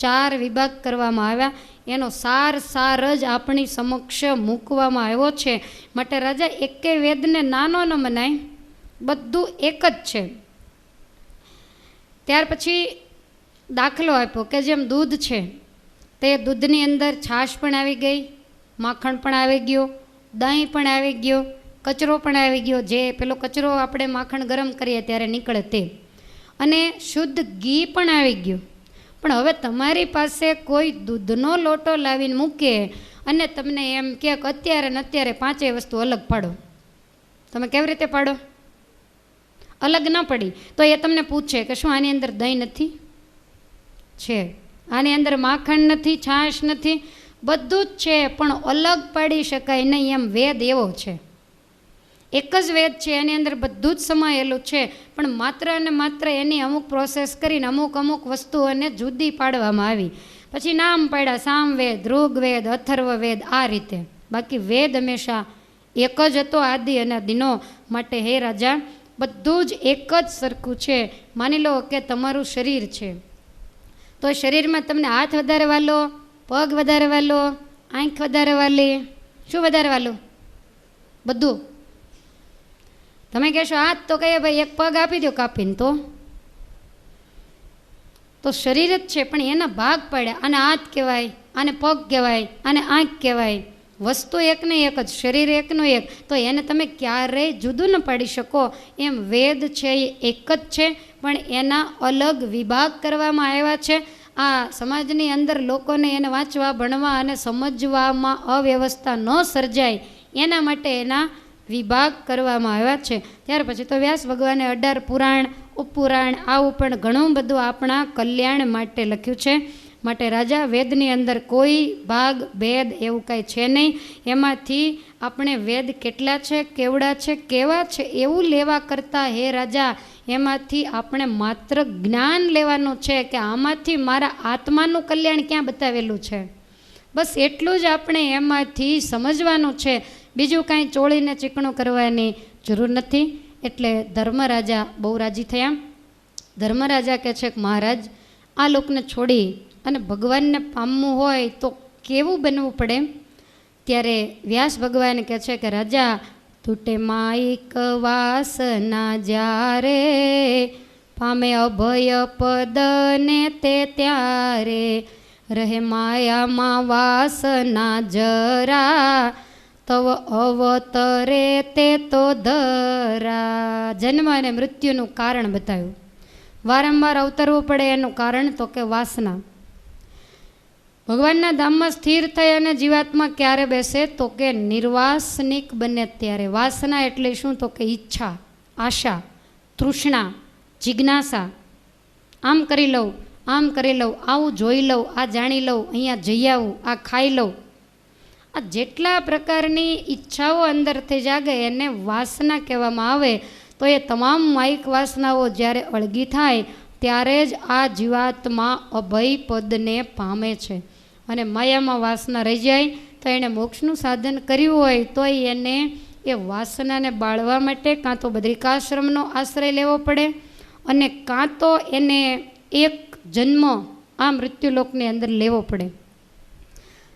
4 વિભાગ કરવામાં આવ્યા. એનો સાર જ આપણી સમક્ષ મૂકવામાં આવ્યો છે. માટે રાજા એકે વેદને નાનો ન મનાય, બધું એક જ છે. ત્યાર પછી દાખલો આપ્યો કે જેમ દૂધ છે તે દૂધની અંદર છાશ પણ આવી ગઈ, માખણ પણ આવી ગયો, દહીં પણ આવી ગયો, કચરો પણ આવી ગયો, જે પેલો કચરો આપણે માખણ ગરમ કરીએ ત્યારે નીકળે તે, અને શુદ્ધ ઘી પણ આવી ગયું. પણ હવે તમારી પાસે કોઈ દૂધનો લોટો લાવીને મૂકે અને તમને એમ કે અત્યારે ને અત્યારે 5 વસ્તુ અલગ પાડો, તમે કેવી રીતે પાડો? અલગ ન પડી તો એ તમને પૂછે કે શું આની અંદર દહીં નથી? છે. આની અંદર માખણ નથી, છાશ નથી, બધું જ છે, પણ અલગ પાડી શકાય નહીં. એમ વેદ એવો છે, એક જ વેદ છે, એની અંદર બધું જ સમાયેલું છે, પણ માત્ર અને માત્ર એની અમુક પ્રોસેસ કરીને અમુક વસ્તુઓને જુદી પાડવામાં આવી. પછી નામ પાડ્યા, સામવેદ, ઋગ્વેદ, અથર્વવેદ, આ રીતે. બાકી વેદ હંમેશા એક જ હતો આદિ અને દિનો. માટે હે રાજા, બધું જ એક જ સરખું છે. માની લો કે તમારું શરીર છે, તો શરીરમાં તમને હાથ વધારે વાલો, પગ વધારે વાલો, આંખ વધારે વાલી, શું વધારે વાલું? બધું. તમે કહેશો હાથ, તો કહીએ ભાઈ એક પગ આપી દો કાપીને, તો શરીર જ છે, પણ એના ભાગ પાડ્યા. આને હાથ કહેવાય, આને પગ કહેવાય, આને આંખ કહેવાય. વસ્તુ એકને એક જ, શરીર એકનું એક, તો એને તમે ક્યારેય જુદું ન પાડી શકો. એમ વેદ છે એ એક જ છે, પણ એના અલગ વિભાગ કરવામાં આવ્યા છે. આ સમાજની અંદર લોકોને એને વાંચવા, ભણવા અને સમજવામાં અવ્યવસ્થા ન સર્જાય એના માટે એના વિભાગ કરવામાં આવ્યા છે. ત્યાર પછી તો વ્યાસ ભગવાને 18 પુરાણ, ઉપપુરાણ, આવું પણ ઘણું બધું આપણા કલ્યાણ માટે લખ્યું છે. માટે રાજા, વેદની અંદર કોઈ ભાગ ભેદ એવું કાંઈ છે નહીં. એમાંથી આપણે વેદ કેટલા છે, કેવડા છે, કેવા છે એવું લેવા કરતાં હે રાજા, એમાંથી આપણે માત્ર જ્ઞાન લેવાનું છે કે આમાંથી મારા આત્માનું કલ્યાણ ક્યાં બતાવેલું છે. બસ એટલું જ આપણે એમાંથી સમજવાનું છે. બીજું કાંઈ ચોળીને ચીકણું કરવાની જરૂર નથી. એટલે ધર્મરાજા બહુ રાજી થયા. ધર્મરાજા કહે છે કે મહારાજ, આ લોકને છોડી અને ભગવાનને પામવું હોય તો કેવું બનવું પડે? ત્યારે વ્યાસ ભગવાન કહે છે કે રાજા, તૂટે માઈક વાસના જ્યારે, પામે અભય પદને તે ત્યારે, રહે માયામાં વાસના જરા, તવ અવતરે તે તો ધરા. જન્મ અને મૃત્યુનું કારણ બતાવ્યું. વારંવાર અવતરવું પડે એનું કારણ તો કે વાસના. ભગવાનના ધામમાં સ્થિર થઈ અને જીવાત્મા ક્યારે બેસે? તો કે નિર્વાસનિક બને ત્યારે. વાસના એટલે શું? તો કે ઈચ્છા, આશા, તૃષ્ણા, જિજ્ઞાસા. આમ કરી લઉં, આમ કરી લઉં, આવું જોઈ લઉં, આ જાણી લઉં, અહીંયા જઈ આવું, આ ખાઈ લઉં. આ જેટલા પ્રકારની ઈચ્છાઓ અંદરથી જાગે એને વાસના કહેવામાં આવે. તો એ તમામ માઇક વાસનાઓ જ્યારે અળગી થાય ત્યારે જ આ જીવાત્મા અભય પદને પામે છે. અને માયામાં વાસના રહી જાય તો એણે મોક્ષનું સાધન કર્યું હોય તો એને એ વાસનાને બાળવા માટે કાં તો બદ્રિકાશ્રમનો આશ્રય લેવો પડે, અને કાં તો એને એક જન્મ આ મૃત્યુલોકની અંદર લેવો પડે.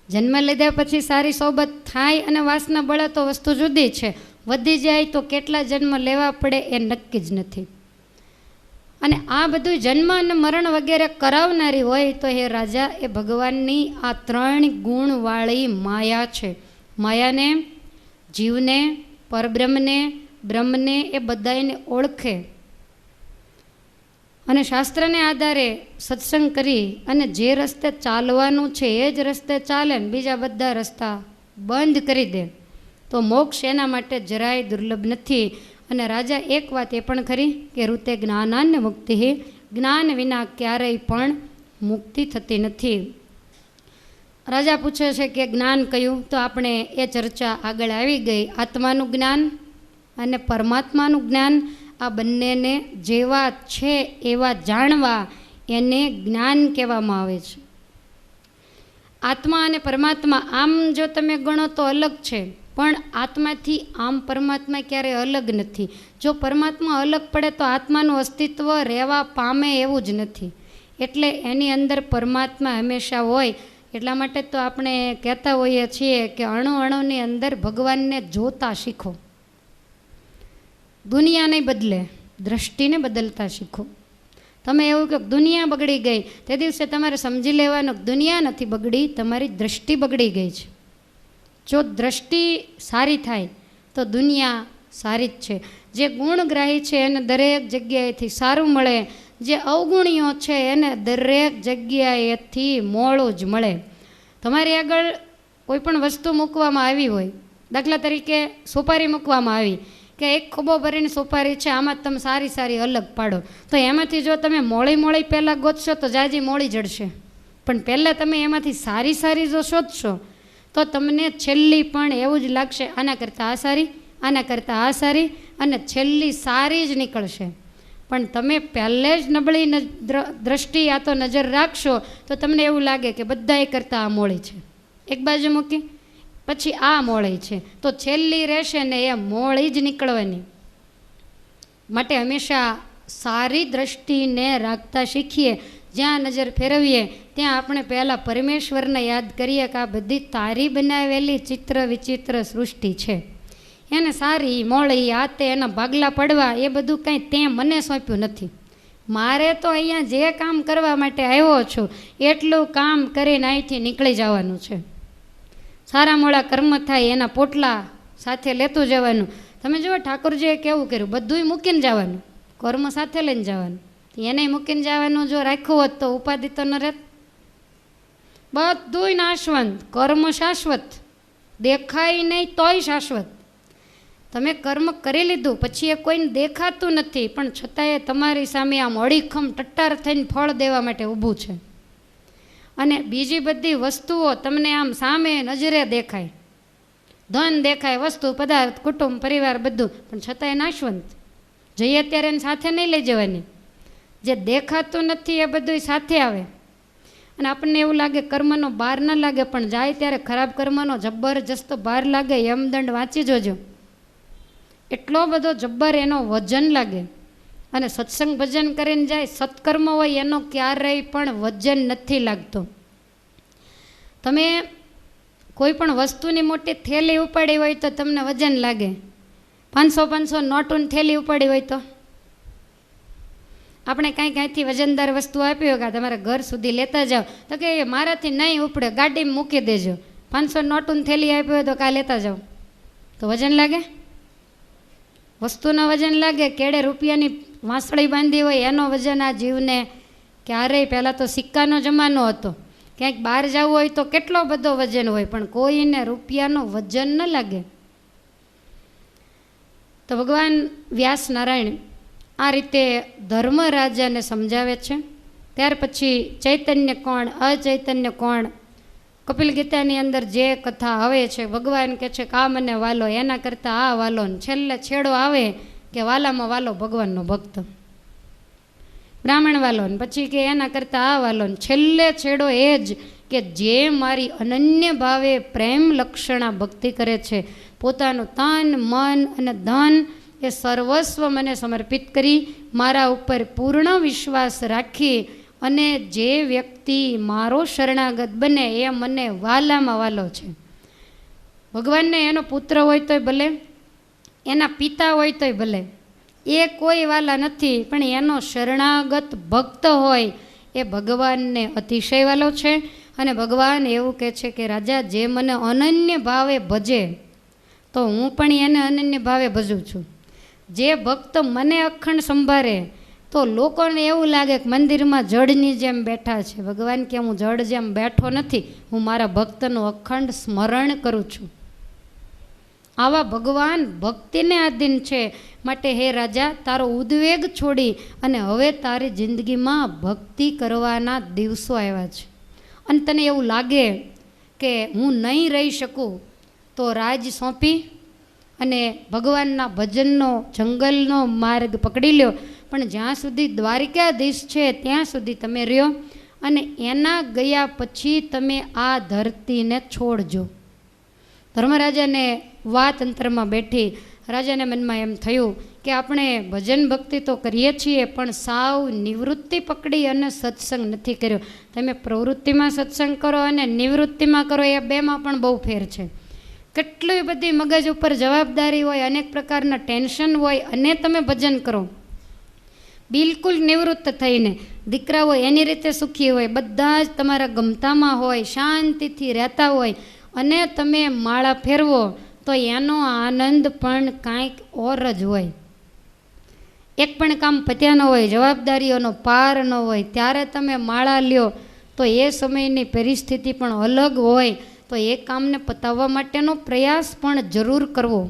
જન્મ લીધા પછી સારી સોબત થાય અને વાસના બળે તો વસ્તુ જુદી છે. વધી જાય તો કેટલા જન્મ લેવા પડે એ નક્કી જ નથી. અને આ બધું જન્મ અને મરણ વગેરે કરાવનારી હોય તો હે રાજા, એ ભગવાનની આ 3 ગુણવાળી માયા છે. માયાને, જીવને, પરબ્રહ્મને, બ્રહ્મને એ બધાને ઓળખે અને શાસ્ત્રને આધારે સત્સંગ કરી અને જે રસ્તે ચાલવાનું છે એ જ રસ્તે ચાલે ને બીજા બધા રસ્તા બંધ કરી દે તો મોક્ષ એના માટે જરાય દુર્લભ નથી. અને રાજા, એક વાત એ પણ ખરી કે ઋતે જ્ઞાનાન્ય મુક્તિ, જ્ઞાન વિના ક્યારેય પણ મુક્તિ થતી નથી. રાજા પૂછે છે કે જ્ઞાન કયું? તો આપણે એ ચર્ચા આગળ આવી ગઈ. આત્માનું જ્ઞાન અને પરમાત્માનું જ્ઞાન, આ બંનેને જેવા છે એવા જાણવા એને જ્ઞાન કહેવામાં આવે છે. આત્મા અને પરમાત્મા આમ જો તમે ગણો તો અલગ છે, પણ આત્માથી આમ પરમાત્મા ક્યારેય અલગ નથી. જો પરમાત્મા અલગ પડે તો આત્માનું અસ્તિત્વ રહેવા પામે એવું જ નથી. એટલે એની અંદર પરમાત્મા હંમેશા હોય. એટલા માટે તો આપણે કહેતા હોઈએ છીએ કે અણુ અણુની અંદર ભગવાનને જોતા શીખો. દુનિયાને બદલે દ્રષ્ટિને બદલતા શીખો. તમે એવું કહો દુનિયા બગડી ગઈ, તે દિવસે તમારે સમજી લેવાનું દુનિયા નથી બગડી, તમારી દ્રષ્ટિ બગડી ગઈ છે. જો દ્રષ્ટિ સારી થાય તો દુનિયા સારી જ છે. જે ગુણગ્રાહી છે એને દરેક જગ્યાએથી સારું મળે, જે અવગુણીઓ છે એને દરેક જગ્યાએથી મોડું જ મળે. તમારી આગળ કોઈ પણ વસ્તુ મૂકવામાં આવી હોય, દાખલા તરીકે સોપારી મૂકવામાં આવી કે એક ખોબો ભરીને સોપારી છે, આમાં તમે સારી સારી અલગ પાડો, તો એમાંથી જો તમે મોળી પહેલાં ગોતશો તો જાજી મોળી જડશે. પણ પહેલાં તમે એમાંથી સારી સારી જો શોધશો તો તમને છેલ્લી પણ એવું જ લાગશે આના કરતાં આ સારી, આના કરતાં આ સારી, અને છેલ્લી સારી જ નીકળશે. પણ તમે પહેલે જ નબળી દ્રષ્ટિ આ તો નજર રાખશો તો તમને એવું લાગે કે બધાએ કરતાં આ મોળી છે, એક બાજુ મૂકી પછી આ મોળી છે, તો છેલ્લી રહેશે ને એ મોળી જ નીકળવાની. માટે હંમેશા સારી દ્રષ્ટિને રાખતા શીખીએ. જ્યાં નજર ફેરવીએ ત્યાં આપણે પહેલાં પરમેશ્વરને યાદ કરીએ કે આ બધી તારી બનાવેલી ચિત્ર વિચિત્ર સૃષ્ટિ છે, એને સારી મોળી આ તે એના ભાગલા પડવા એ બધું કંઈ તે મને સોંપ્યું નથી. મારે તો અહીંયા જે કામ કરવા માટે આવ્યો છું એટલું કામ કરીને અહીંથી નીકળી જવાનું છે. સારા મોળા કર્મ થાય એના પોટલા સાથે લેતું જવાનું. તમે જુઓ ઠાકોરજીએ કેવું કર્યું, બધુંય મૂકીને જવાનું, કર્મ સાથે લઈને જવાનું. એને મૂકીને જવાનું જો રાખ્યું હોત તો ઉપાધિ તો ન રહેત. બધુંય નાશવંત, કર્મ શાશ્વત, દેખાય નહીં તોય શાશ્વત. તમે કર્મ કરી લીધું પછી એ કોઈને દેખાતું નથી, પણ છતાંય તમારી સામે આમ અડીખમ ટટ્ટાર થઈને ફળ દેવા માટે ઊભું છે. અને બીજી બધી વસ્તુઓ તમને આમ સામે નજરે દેખાય, ધન દેખાય, વસ્તુ પદાર્થ કુટુંબ પરિવાર બધું, પણ છતાંય નાશવંત. જઈએ ત્યારે એને સાથે નહીં લઈ જવાની. જે દેખાતું નથી એ બધું સાથે આવે. અને આપણને એવું લાગે કર્મનો ભાર ન લાગે, પણ જાય ત્યારે ખરાબ કર્મનો જબરજસ્ત ભાર લાગે. યમદંડ વાંચી જોજો, એટલો બધો જબ્બર એનો વજન લાગે. અને સત્સંગ ભજન કરીને જાય, સત્કર્મ હોય એનો ક્યારેય પણ વજન નથી લાગતો. તમે કોઈ પણ વસ્તુની મોટી થેલી ઉપાડી હોય તો તમને વજન લાગે. 500 નોટોની થેલી ઉપાડી હોય તો આપણે કાંઈથી વજનદાર વસ્તુ આપી હોય કે તમારા ઘર સુધી લેતા જાઓ, તો કે મારાથી નહીં ઉપડે, ગાડીમાં મૂકી દેજો. 500 નોટોની થેલી આપી હોય તો કાંઈ લેતા જાઓ તો વજન લાગે? વસ્તુનો વજન લાગે. કેડે રૂપિયાની વાંસળી બાંધી હોય એનો વજન આ જીવને ક્યારેય. પહેલાં તો સિક્કાનો જમાનો હતો, ક્યાંક બહાર જવું હોય તો કેટલો બધો વજન હોય, પણ કોઈને રૂપિયાનો વજન ન લાગે. તો ભગવાન વ્યાસ નારાયણ આ રીતે ધર્મરાજાને સમજાવે છે. ત્યાર પછી ચૈતન્ય કોણ, અચૈતન્ય કોણ, કપિલ ગીતાની અંદર જે કથા આવે છે, ભગવાન કહે છે કે આ મને વાલો, એના કરતાં આ વાલો, છેલ્લે છેડો આવે કે વાલામાં વાલો ભગવાનનો ભક્ત, બ્રાહ્મણ વાલો, પછી કે એના કરતાં આ વાલો, છેલ્લે છેડો એ જ કે જે મારી અનન્ય ભાવે પ્રેમ લક્ષણા ભક્તિ કરે છે, પોતાનું તન મન અને ધન એ સર્વસ્વ મને સમર્પિત કરી મારા ઉપર પૂર્ણ વિશ્વાસ રાખી અને જે વ્યક્તિ મારો શરણાગત બને એ મને વાલામાં વાલો છે. ભગવાનને એનો પુત્ર હોય તોય ભલે, એના પિતા હોય તોય ભલે, એ કોઈ વાલા નથી, પણ એનો શરણાગત ભક્ત હોય એ ભગવાનને અતિશય વાલો છે. અને ભગવાન એવું કહે છે કે રાજા, જે મને અનન્ય ભાવે ભજે તો હું પણ એને અનન્ય ભાવે ભજું છું. જે ભક્ત મને અખંડ સંભાળે તો લોકોને એવું લાગે કે મંદિરમાં જળની જેમ બેઠા છે. ભગવાન કે હું જળ જેમ બેઠો નથી, હું મારા ભક્તનું અખંડ સ્મરણ કરું છું. આવા ભગવાન ભક્તિને આધીન છે. માટે હે રાજા, તારો ઉદ્વેગ છોડી અને હવે તારી જિંદગીમાં ભક્તિ કરવાના દિવસો આવ્યા છે. અને તને એવું લાગે કે હું નહીં રહી શકું તો રાજ સોંપી અને ભગવાનના ભજનનો જંગલનો માર્ગ પકડી લ્યો. પણ જ્યાં સુધી દ્વારિકાધીશ છે ત્યાં સુધી તમે રહ્યો, અને એના ગયા પછી તમે આ ધરતીને છોડજો. ધર્મરાજાને વાત અંતરમાં બેઠી. રાજાને મનમાં એમ થયું કે આપણે ભજન ભક્તિ તો કરીએ છીએ પણ સાવ નિવૃત્તિ પકડી અને સત્સંગ નથી કર્યો. તમે પ્રવૃત્તિમાં સત્સંગ કરો અને નિવૃત્તિમાં કરો, એ બેમાં પણ બહુ ફેર છે. કેટલી બધી મગજ ઉપર જવાબદારી હોય, અનેક પ્રકારના ટેન્શન હોય અને તમે ભજન કરો બિલકુલ નિવૃત્ત થઈને. દીકરાઓ એની રીતે સુખી હોય, બધા જ તમારા ગમતામાં હોય, શાંતિથી રહેતા હોય અને તમે માળા ફેરવો તો એનો આનંદ પણ કાંઈક ઓર જ હોય. એક પણ કામ પત્યા ન હોય, જવાબદારીઓનો પાર ન હોય, ત્યારે તમે માળા લ્યો તો એ સમયની પરિસ્થિતિ પણ અલગ હોય. તો એ કામને પતાવવા માટેનો પ્રયાસ પણ જરૂર કરવો.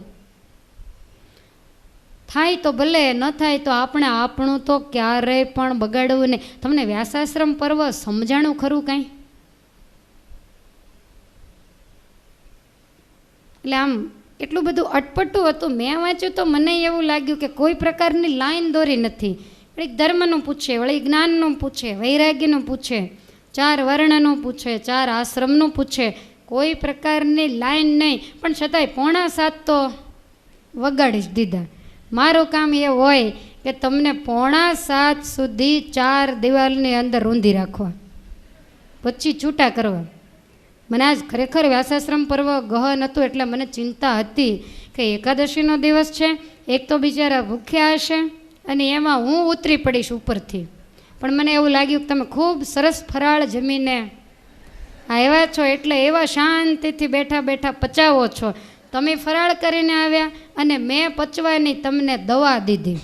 થાય તો ભલે, ન થાય તો આપણે આપણું તો ક્યારેય પણ બગાડવું નહીં. તમને વ્યાસાશ્રમ પર્વ સમજાણું ખરું કાંઈ? એટલે આમ એટલું બધું અટપટું હતું. મેં વાંચ્યું તો મને એવું લાગ્યું કે કોઈ પ્રકારની લાઈન દોરી નથી. વળી ધર્મનું પૂછે, વળી જ્ઞાનનું પૂછે, વૈરાગ્યનું પૂછે, 4 વર્ણનું પૂછે, 4 આશ્રમનું પૂછે, કોઈ પ્રકારની લાઈન નહીં. પણ છતાંય 6:45 તો વગાડી જ દીધા. મારું કામ એ હોય કે તમને 6:45 સુધી 4 દિવાલની અંદર રૂંધી રાખવા, પછી છૂટા કરવા. મને આજ ખરેખર વ્યાસાશ્રમ પર્વ ગહન હતું એટલે મને ચિંતા હતી કે એકાદશીનો દિવસ છે, એક તો બિચારા ભૂખ્યા હશે અને એમાં હું ઉતરી પડીશ ઉપરથી. પણ મને એવું લાગ્યું કે તમે ખૂબ સરસ ફરાળ જમીને આવ્યા છો એટલે એવા શાંતિથી બેઠા બેઠા પચાવો છો. તમે ફરાળ કરીને આવ્યા અને મેં પચવાની તમને દવા દીધી,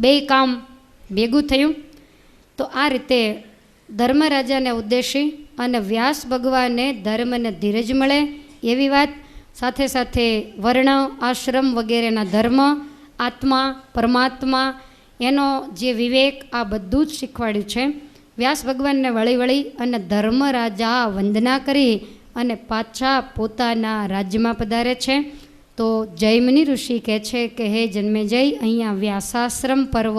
2 કામ ભેગું થયું. તો આ રીતે ધર્મરાજાને ઉદ્દેશી અને વ્યાસ ભગવાને ધર્મને ધીરજ મળે એવી વાત, સાથે સાથે વર્ણ આશ્રમ વગેરેના ધર્મ, આત્મા પરમાત્મા એનો જે વિવેક, આ બધું જ શીખવાડ્યું છે. વ્યાસ ભગવાનને વળી વળી અને ધર્મરાજા વંદના કરી અને પાછા પોતાના રાજ્યમાં પધારે છે. તો જૈમિની ઋષિ કહે છે કે હે જન્મેજય, અહીંયા વ્યાસાશ્રમ પર્વ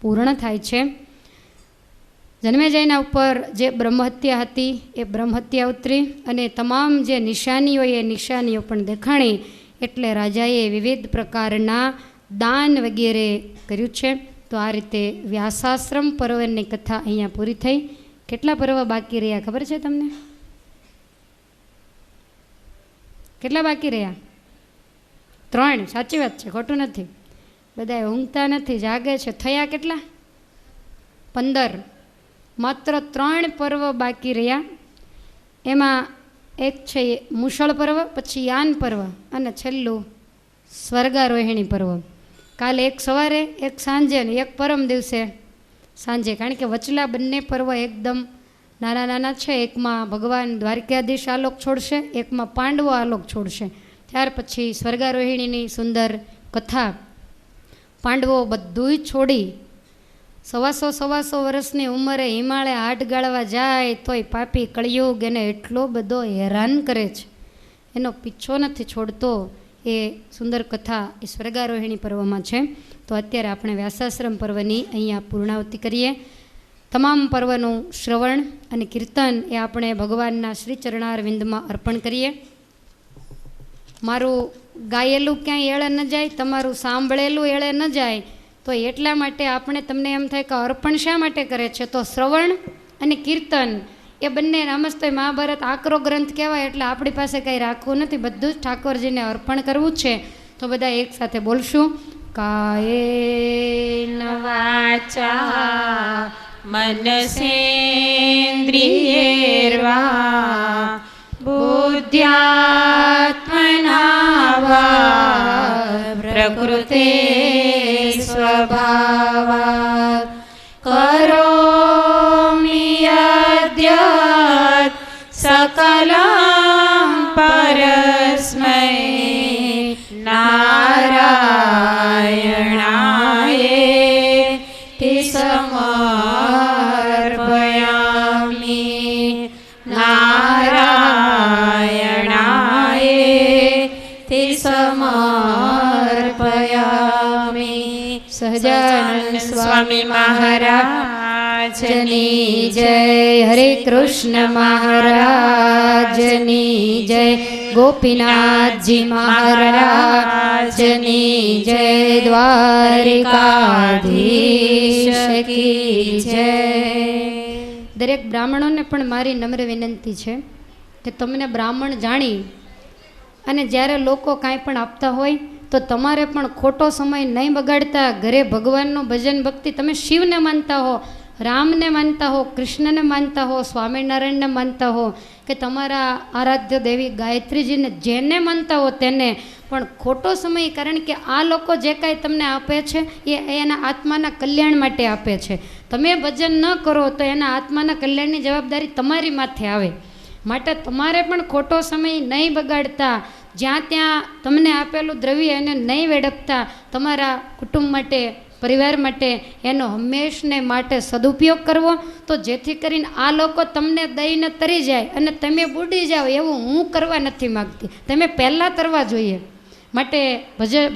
પૂર્ણ થાય છે. જન્મેજયના ઉપર જે બ્રહ્મહત્યા હતી એ બ્રહ્મહત્યા ઉતરી અને તમામ જે નિશાનીઓ એ નિશાનીઓ પણ દેખાણી. એટલે રાજાએ વિવિધ પ્રકારના દાન વગેરે કર્યું છે. તો આ રીતે વ્યાસાશ્રમ પર્વની કથા અહીંયા પૂરી થઈ. કેટલા પર્વ બાકી રહ્યા ખબર છે તમને? કેટલા બાકી રહ્યા? 3. સાચી વાત છે, ખોટું નથી. બધા ઊંઘતા નથી, જાગે છે. થયા કેટલા? 15. માત્ર 3 પર્વ બાકી રહ્યા. એમાં એક છે મુષળ પર્વ, પછી યાન પર્વ અને છેલ્લું સ્વર્ગારોહિણી પર્વ. કાલે એક સવારે, એક સાંજે અને એક પરમ દિવસે સાંજે. કારણ કે વચલા બંને પર્વ એકદમ નાના નાના છે. એકમાં ભગવાન દ્વારકાધીશ આલોક છોડશે, એકમાં પાંડવો આલોક છોડશે. ત્યાર પછી સ્વર્ગારોહિણીની સુંદર કથા. પાંડવો બધું છોડી 125 વર્ષની ઉંમરે હિમાલય હાડ ગાળવા જાય તોય પાપી કળિયુગ એને એટલો બધો હેરાન કરે છે, એનો પીછો નથી છોડતો. એ સુંદર કથા એ સ્વર્ગારોહિણી પર્વમાં છે. તો અત્યારે આપણે વ્યાસાશ્રમ પર્વની અહીંયા પૂર્ણાવતિ કરીએ. તમામ પર્વનું શ્રવણ અને કીર્તન એ આપણે ભગવાનના શ્રી ચરણારવિંદમાં અર્પણ કરીએ. મારું ગાયેલું ક્યાંય એળે ન જાય, તમારું સાંભળેલું એળે ન જાય. તો એટલા માટે આપણે તમને એમ થાય કે અર્પણ શા માટે કરે છે? તો શ્રવણ અને કીર્તન એ બંને નમસ્તે મહાભારત આકરો ગ્રંથ કહેવાય. એટલે આપણી પાસે કંઈ રાખવું નથી, બધું જ ઠાકોરજીને અર્પણ કરવું છે. તો બધા એક સાથે બોલશું. કાયેન વાચા મનસેન્દ્રિયેર્વા બુદ્ધ્યાત્મના વા પ્રકૃતે સ્વભાવાત કરોમિ યદ્યત સકલં પરસ્મૈ નારાયણાયેતિ સમર્પયામિ. નારાયણાયેતિ સમર્પયામિ. સહજાનંદ સ્વામી મહારાજની જય. હરે કૃષ્ણ મહારાજની જય. ગોપીનાથજી મહારાજની જય, દ્વારિકાધીશ કી જય. દરેક બ્રાહ્મણોને પણ મારી નમ્ર વિનંતી છે કે તમને બ્રાહ્મણ જાણી અને જ્યારે લોકો કાંઈ પણ આપતા હોય તો તમારે પણ ખોટો સમય નહીં બગાડતા ઘરે ભગવાનનું ભજન ભક્તિ, તમે શિવને માનતા હો, રામને માનતા હો, કૃષ્ણને માનતા હો, સ્વામિનારાયણને માનતા હો કે તમારા આરાધ્ય દેવી ગાયત્રીજીને જેને માનતા હો તેને પણ ખોટો સમય, કારણ કે આ લોકો જે કાંઈ તમને આપે છે એ એના આત્માના કલ્યાણ માટે આપે છે. તમે ભજન ન કરો તો એના આત્માના કલ્યાણની જવાબદારી તમારી માથે આવે. માટે તમારે પણ ખોટો સમય નહીં બગાડતા, જ્યાં ત્યાં તમને આપેલું દ્રવ્ય એને નહીં વેડફતા, તમારા કુટુંબ માટે, પરિવાર માટે એનો હંમેશને માટે સદુપયોગ કરવો, તો જેથી કરીને આ લોકો તમને દઈને તરી જાય અને તમે બુડી જાઓ એવું હું કરવા નથી માગતી. તમે પહેલાં તરવા જોઈએ. માટે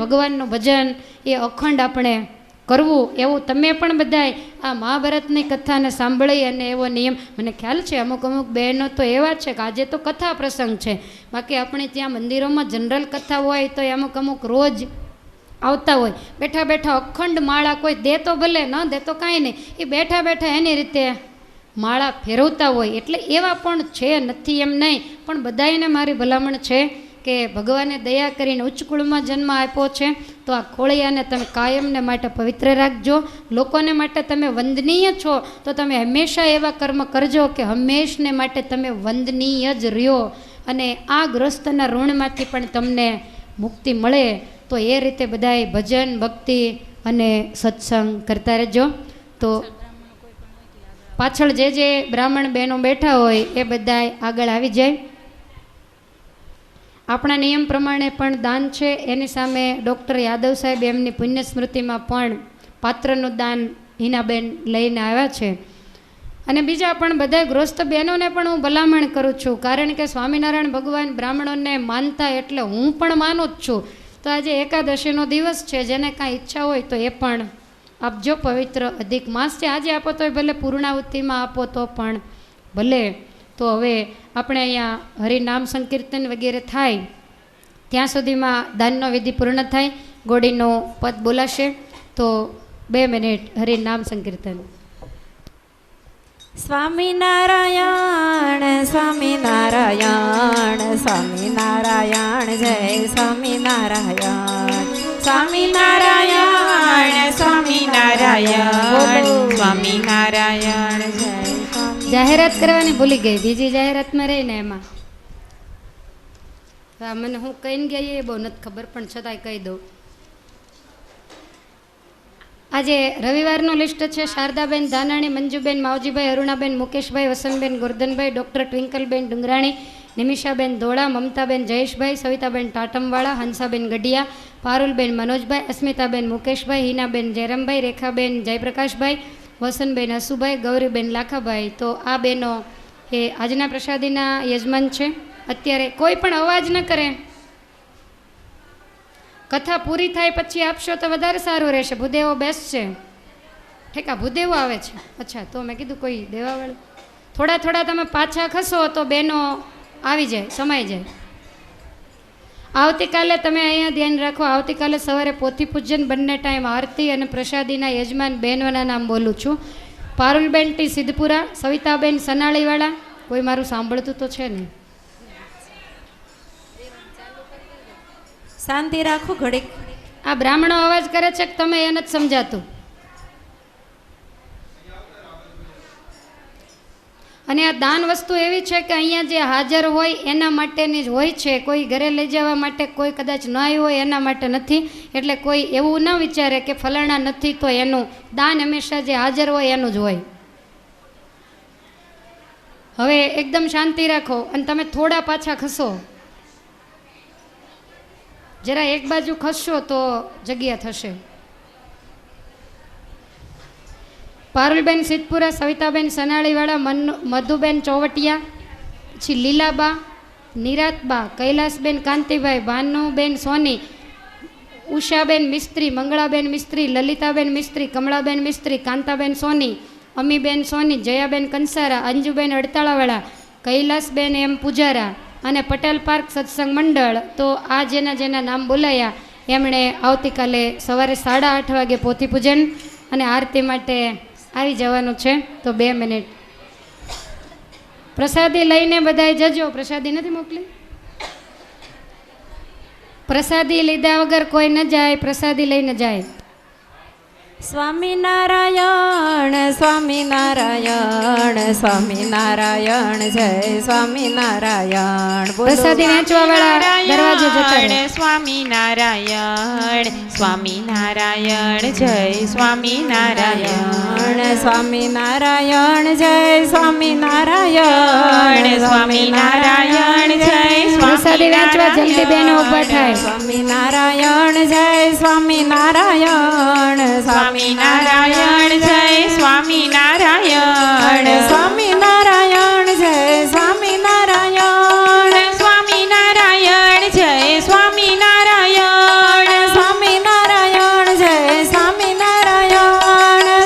ભગવાનનું ભજન એ અખંડ આપણે કરવું, એવું તમે પણ બધાય આ મહાભારતની કથાને સાંભળી અને એવો નિયમ, મને ખ્યાલ છે અમુક બહેનો તો એવા છે કે આજે તો કથા પ્રસંગ છે, બાકી આપણે ત્યાં મંદિરોમાં જનરલ કથા હોય તો અમુક રોજ આવતા હોય, બેઠા બેઠા અખંડ માળા, કોઈ દે તો ભલે, ન દે તો કાંઈ નહીં, એ બેઠા બેઠા એની રીતે માળા ફેરવતા હોય. એટલે એવા પણ છે, નથી એમ નહીં, પણ બધાને મારી ભલામણ છે કે ભગવાને દયા કરીને ઉચ્ચ કુળમાં જન્મ આપ્યો છે તો આ ખોળિયાને તમે કાયમને માટે પવિત્ર રાખજો. લોકોને માટે તમે વંદનીય છો તો તમે હંમેશા એવા કર્મ કરજો કે હંમેશને માટે તમે વંદનીય જ રહ્યો અને આ ગ્રસ્તના ઋણમાંથી પણ તમને મુક્તિ મળે. તો એ રીતે બધાય ભજન ભક્તિ અને સત્સંગ કરતા રહેજો. તો પાછળ જે બ્રાહ્મણ બહેનો બેઠા હોય એ બધાય આગળ આવી જાય. આપણા નિયમ પ્રમાણે પણ દાન છે, એની સામે ડૉક્ટર યાદવ સાહેબ એમની પુણ્ય સ્મૃતિમાં પણ પાત્રનું દાન હિનાબેન લઈને આવ્યા છે. અને બીજા પણ બધા ગૃહસ્થ બહેનોને પણ હું ભલામણ કરું છું, કારણ કે સ્વામિનારાયણ ભગવાન બ્રાહ્મણોને માનતા એટલે હું પણ માનું જ છું. તો આજે એકાદશીનો દિવસ છે, જેને કાંઈ ઈચ્છા હોય તો એ પણ આપજો. પવિત્ર અધિક માસ છે, આજે આપો તો ભલે, પૂર્ણાહુતિમાં આપો તો પણ ભલે. તો હવે આપણે અહીંયા હરિનામ સંકીર્તન વગેરે થાય ત્યાં સુધીમાં દાનનો વિધિ પૂર્ણ થાય, ગોળીનો પદ બોલાશે. તો 2 મિનિટ હરિનામ સંકીર્તન. સ્વામિનારાયણ સ્વામિનારાયણ સ્વામિનારાયણ જય સ્વામિનારાયણ સ્વામિનારાયણ સ્વામિનારાયણ સ્વામિનારાયણ જય. જાહેરાત કરવાની ભૂલી ગઈ, બીજી જાહેરાતમાં રહીને એમાં મને હું કહીને ગઈ એ બહુ નથી ખબર, પણ છતાંય કહી દઉં. આજે રવિવારનું લિસ્ટ છે. શારદાબેન ધાનાણી, મંજુબેન, માવજીભાઈ, અરુણાબેન, મુકેશભાઈ, વસંતબેન, ગોરધનભાઈ, ડૉક્ટર ટ્વિંકલબેન ડુંગરાણી, નિમિષાબેન ધોળા, મમતાબેન જયેશભાઈ, સવિતાબેન ટાટમવાળા, હંસાબેન ગઢિયા, પારુલબેન મનોજભાઈ, અસ્મિતાબેન મુકેશભાઈ, હિનાબેન જયરામભાઈ, રેખાબેન જયપ્રકાશભાઈ, વસંતબેન હસુભાઈ, ગૌરીબેન લાખાભાઈ. તો આ બહેનો એ આજના પ્રસાદીના યજમાન છે. અત્યારે કોઈ પણ અવાજ ન કરે, કથા પૂરી થાય પછી આપશો તો વધારે સારું રહેશે. ભૂદેવો બેસશે. ઠેકા ભૂદેવો આવે છે? અચ્છા, તો મેં કીધું કોઈ દેવાવાળું. થોડા તમે પાછા ખસો તો બહેનો આવી જાય, સમાઈ જાય. આવતીકાલે તમે અહીંયા ધ્યાન રાખો, આવતીકાલે સવારે પોથી પૂજન, બંને ટાઈમ આરતી અને પ્રસાદીના યજમાન બહેનોના નામ બોલું છું. પારુલબેન ટી સિદ્ધપુરા, સવિતાબેન સનાળીવાળા. કોઈ મારું સાંભળતું તો છે ને? શાંતિ રાખો ઘડીક. આ બ્રાહ્મણો અવાજ કરે છે કે તમે એને જ સમજાતું? અને આ દાન વસ્તુ એવી છે કે અહીંયા જે હાજર હોય એના માટેની જ હોય છે, કોઈ ઘરે લઈ જવા માટે, કોઈ કદાચ ન આવ્યું હોય એના માટે નથી. એટલે કોઈ એવું ન વિચારે કે ફલાણા નથી તો એનું દાન હંમેશા જે હાજર હોય એનું જ હોય. હવે એકદમ શાંતિ રાખો અને તમે થોડા પાછા ખસો. જરા એક બાજુ ખસશો તો જગ્યા થશે. પારુલબેન સિદ્ધપુરા, સવિતાબેન સનાળીવાળા, મધુબેન ચોવટિયા, પછી લીલાબા, નિરાતબા, કૈલાસબેન કાંતિભાઈ, ભાનુબેન સોની, ઉષાબેન મિસ્ત્રી, મંગળાબેન મિસ્ત્રી, લલિતાબેન મિસ્ત્રી, કમળાબેન મિસ્ત્રી, કાંતાબેન સોની, અમીબેન સોની, જયાબેન કંસારા, અંજુબેન અડતાળાવાળા, કૈલાસબેન એમ પૂજારા, અને પટેલ પાર્ક સત્સંગ મંડળ, તો આ જેના જેના નામ બોલાયા એમણે આવતીકાલે સવારે 8:30 વાગે પોથી પૂજન અને આરતી માટે આવી જવાનું છે. તો 2 મિનિટ પ્રસાદી લઈને બધાએ જજો. પ્રસાદી નથી મોકલી? પ્રસાદી લીધા વગર કોઈ ન જાય, પ્રસાદી લઈને જાય. સ્વામિનારાયણ સ્વામિનારાયણ સ્વામિનારાયણ જય સ્વામિનારાયણ. બોલો પ્રસાદી વેચવા વાળા દરવાજે જતા રહે. સ્વામિનારાયણ સ્વામિનારાયણ જય સ્વામિનારાયણ સ્વામિનારાયણ જય સ્વામિનારાયણ સ્વામિનારાયણ જય પ્રસાદી વેચવા જલ્દી બેનો ઊભા થાય. સ્વામિનારાયણ જય સ્વામિનારાયણ સ્વામિનારાયણ જય સ્વામિનારાયણ સ્વામિનારાયણ જય સ્વામિનારાયણ સ્વામિનારાયણ જય સ્વામિનારાયણ સ્વામિનારાયણ જય સ્વામિનારાયણ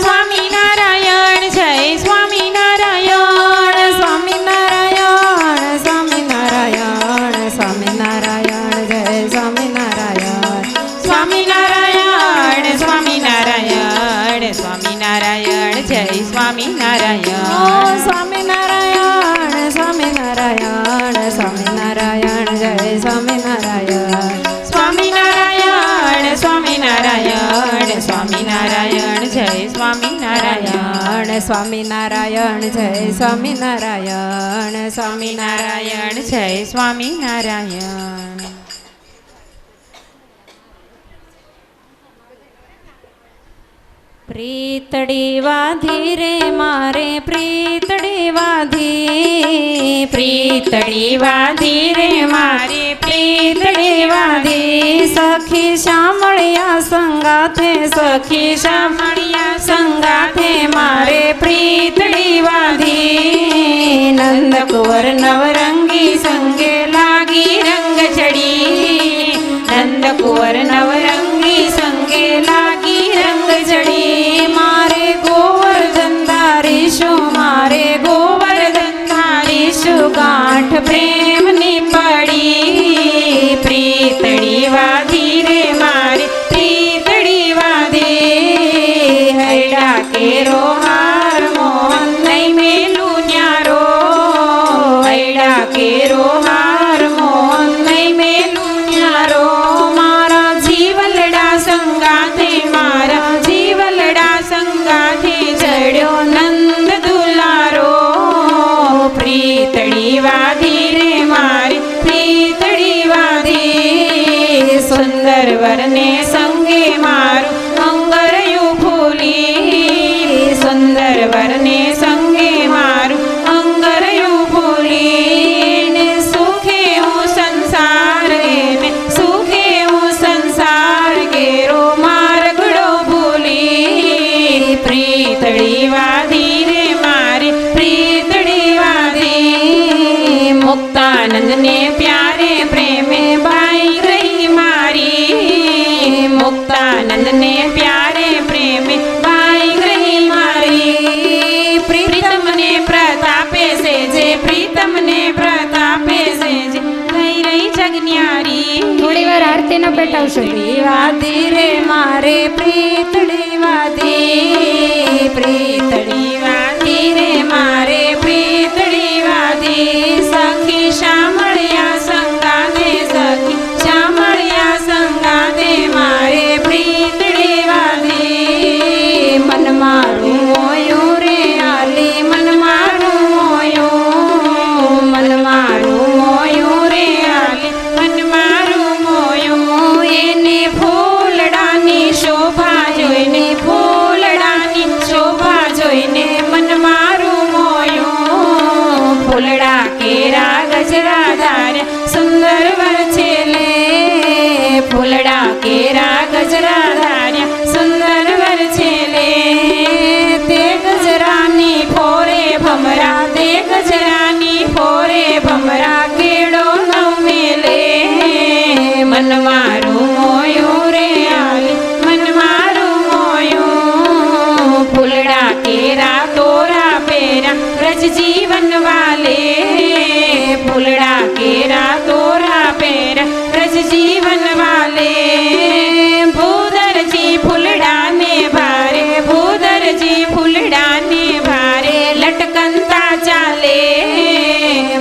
સ્વામિનારાયણ જય સ્વામિનારાયણ સ્વામિનારાયણ સ્વામિનારાયણ સ્વામિનારાયણ જય સ્વામિનારાયણ સ્વામિનારાયણ સ્વામિનારાયણ સ્વામિનારાયણ જય સ્વામિનારાયણ સ્વામિનારાયણ સ્વામિનારાયણ સ્વામિનારાયણ જય સ્વામિનારાયણ સ્વામિનારાયણ સ્વામિનારાયણ સ્વામિનારાયણ જય સ્વામિનારાયણ સ્વામિનારાયણ જય સ્વામિનારાયણ સ્વામિનારાયણ જય સ્વામિનારાયણ પ્રીતડી વાધી રે મારે પ્રીતડી વાધી પ્રીતડી વાધી રે મારે પ્રીતડી વાધી સખી શામળિયા સંગાથે સખી શામળિયા સંગાથે મારે પ્રીતડી વાધી નંદકુંવર નવરંગી સંગે લાગી રંગ ચડી નંદકુંવર નવરંગી સંગે લાગી રંગ ચડી મારે ગોવર્ધન ધારીશું મારે ગોવર્ધન ધારીશું ગાંઠ પ્રેમની પડી પ્રીતડી વાધી રે મારે પ્રીતડી વાધી હૈડા કેરો હાર મોહન નહીં મેલું ન્યારો હૈડા કેરો હાર મોહન નહીં મેલું ન્યારો મારા જીવલડા સંગાથે મારા જીવલડા સંગાથે ચડ્યો નંદ દુલારો પ્રીતડી વાધી રે મારી પ્રીતડી વાધી સુંદર વરને સંગે મારું અંગરયું ફૂલી સુંદર વરને સંગે મારું અંગરયું ફૂલી ને સુખે હું સંસાર ને સુખે હું સંસાર કેરો માર્ગડો ભૂલી પ્રીતડી વાધી રે મારી પ્રીતડી વાધી મુક્તાનંદને પ્યારે પ્રેમે બાઈ ગઈ મારી મુક્તાનંદને પ્યારે પ્રેમે બાઈ ગઈ મારી પ્રીતમને પ્રતાપે છે જે પ્રીતમને પ્રતાપે છે જે ગઈ રહી જગન્યારી થોડી વાર આરતી ન પેટાવશો. પ્રીતડી વાધી રે મારે પ્રીતડી વાધી પ્રીતડી વાધી રે મારે પ્રીતડી વાધી સખી શામળિયા સંગાથે સખી શામળિયા સંગાથે મારે પ્રીતડી વાધી મન મારું મોયું રે આલી મન મારું મોયું મન મારું મોયું રે આલી મન મારું મોયું એને ફૂલડાની શોભા જોઈને ફૂલડાની શોભા જોઈને મન મારું મોયું ફૂલડા કેરા ગજરા ધાર્યા સુંદર વર છેલે ફૂલડા કેરા ગજરા ધાર્યા સુંદર વર છેલે તે ગજરાની ફોરે ભમરા તે ગજરાની ફોરે ભમરા કેડો નવ મેલે મન મારું મોયું રે આલી મન મારું મોયું ફૂલડા કેરા તોરા પેરા વ્રજ જીવન વાલે फूलड़ा केरा तोरा पेर रज जीवन वाले भूदर जी फूलड़ा ने भारे भूदर जी फूलड़ा ने भारे लटकंता चाले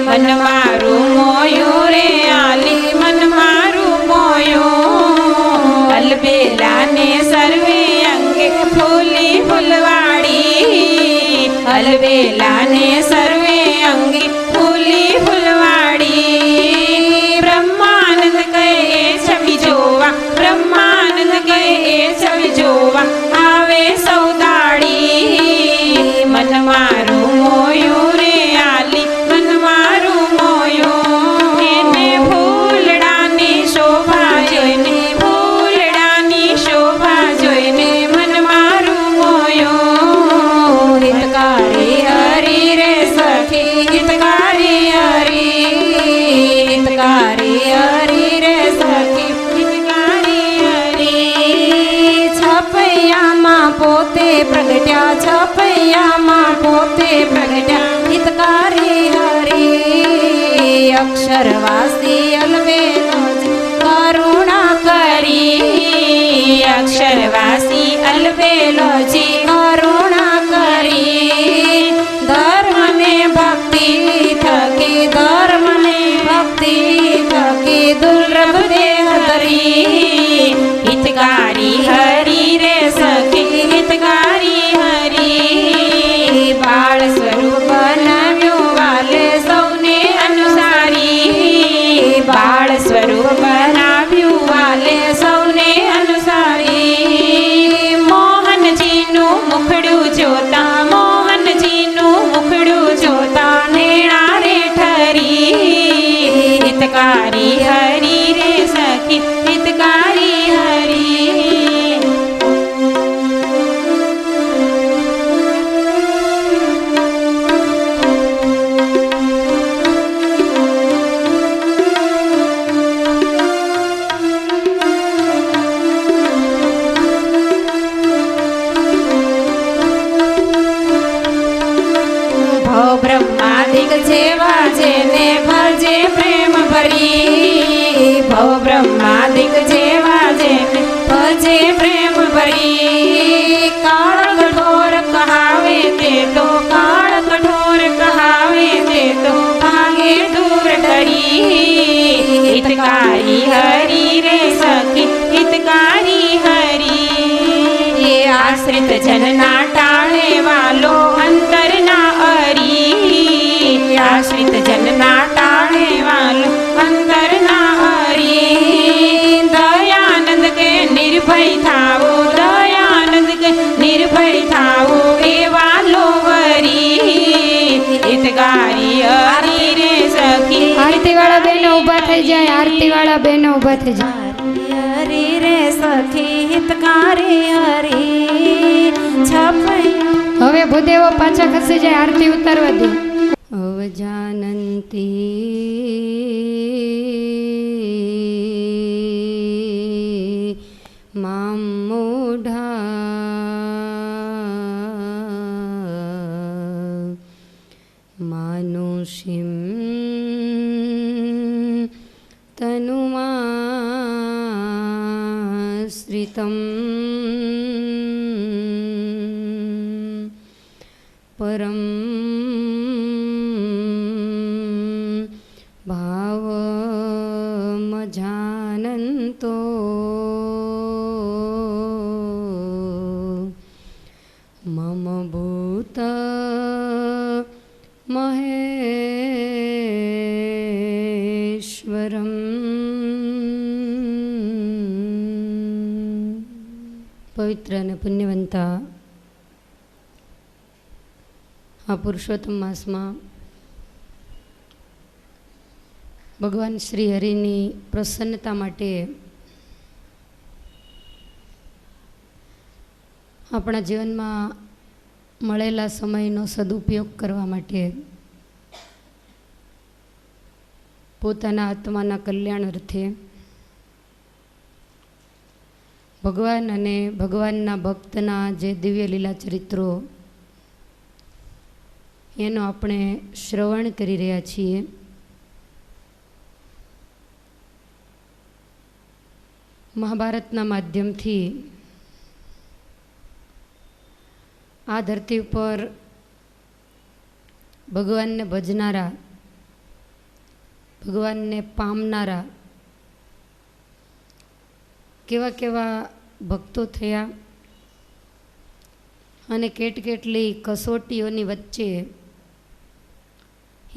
मन मारू मोयो रे आली मन मारू मोयो अलबेला ने सर्वे अंगे फूली फुलवाड़ी अलबेला ने सर्वे अंगे फूली फुलवाड़ी ब्रह्मानंद गए छवि जोवा ब्रह्मानंद गए छवि जोवा आवे सौदाड़ी मन मारू मोयो रे आली मन मारू मोयो એને ફૂલડાની શોભા જોઈને ફૂલડાની શોભા જોઈને મન મારું મોયો हितकारी हरि रे सखी हितकारी हरि हितकारी हरि रे सखी हितकारी हरि छपैया मां पोते प्रगट्या छपैया मां पोते प्रगट्या हितकारी हरि अक्षरवासी अलबेलो करुणा करी अक्षरवासी अलबेलो जी करुणा करी धर्म ने भक्ति थकी धर्म ने भक्ति थकी दुर्लभ देह धरी हितकारी हरि रे सखी हितकारी हरि बाळ स्वरूप बनाव्यो वाले सौने अनुसारी बाळ स्वरूप बनाव्યું વાલે સૌને अनुसारी મોહનજીનું મુખડું જોતા મોહનજીનું મુખડું જોતા નેણા રે ઠરી हितकारी हरि रे सखी हितकारी हरि ભવ બ્રહ્માદિક જેવા જેને ભજે પ્રેમ ભરી ભવ બ્રહ્માદિક જેવા જેને ભજે પ્રેમ ભરી કાળ કઠોર કહાવે તે તો કાળ કઠોર કહાવે તે તો ભાગે દૂર ઠરી हितकारी हरि रे सखी हितकारी हरि ये आश्रित जन ना टाळे वालो अंतर ना अरी आश्रित जन ना टाळे वालो अंतर ना अरी दयानंद के निर्भय थावो दयानंद के निर्भय थावो ए वालो वरी हितकारी हरि रे सखी આરતી વાળા બેનો ઊભા થઈ જાય આરતી વાળા બેનો ઊભા થઈ જાય હરિ રે સખી હિતकारी હરિ છપૈયા હવે ભૂદેવો પાછા ખસી જાય આરતી ઉતારવા દે અવજાનંતી મામ મોઢા માનુષીમ તનુમાશ્રિતમ પરમ ભાવમજાનંતો મમ ભૂત મહેશ્વરમ પવિત્ર અને પુણ્યવંતા આ પુરુષોત્તમ માસમાં ભગવાન શ્રી હરિની પ્રસન્નતા માટે આપણા જીવનમાં મળેલા સમયનો સદુપયોગ કરવા માટે પોતાના આત્માના કલ્યાણ અર્થે ભગવાન અને ભગવાનના ભક્તના જે દિવ્ય લીલા ચરિત્રો એનો આપણે શ્રવણ કરી રહ્યા છીએ. મહાભારતના માધ્યમથી આ ધરતી ઉપર ભગવાનને ભજનારા, ભગવાનને પામનારા કેવા કેવા ભક્તો થયા અને કેટલી કસોટીઓની વચ્ચે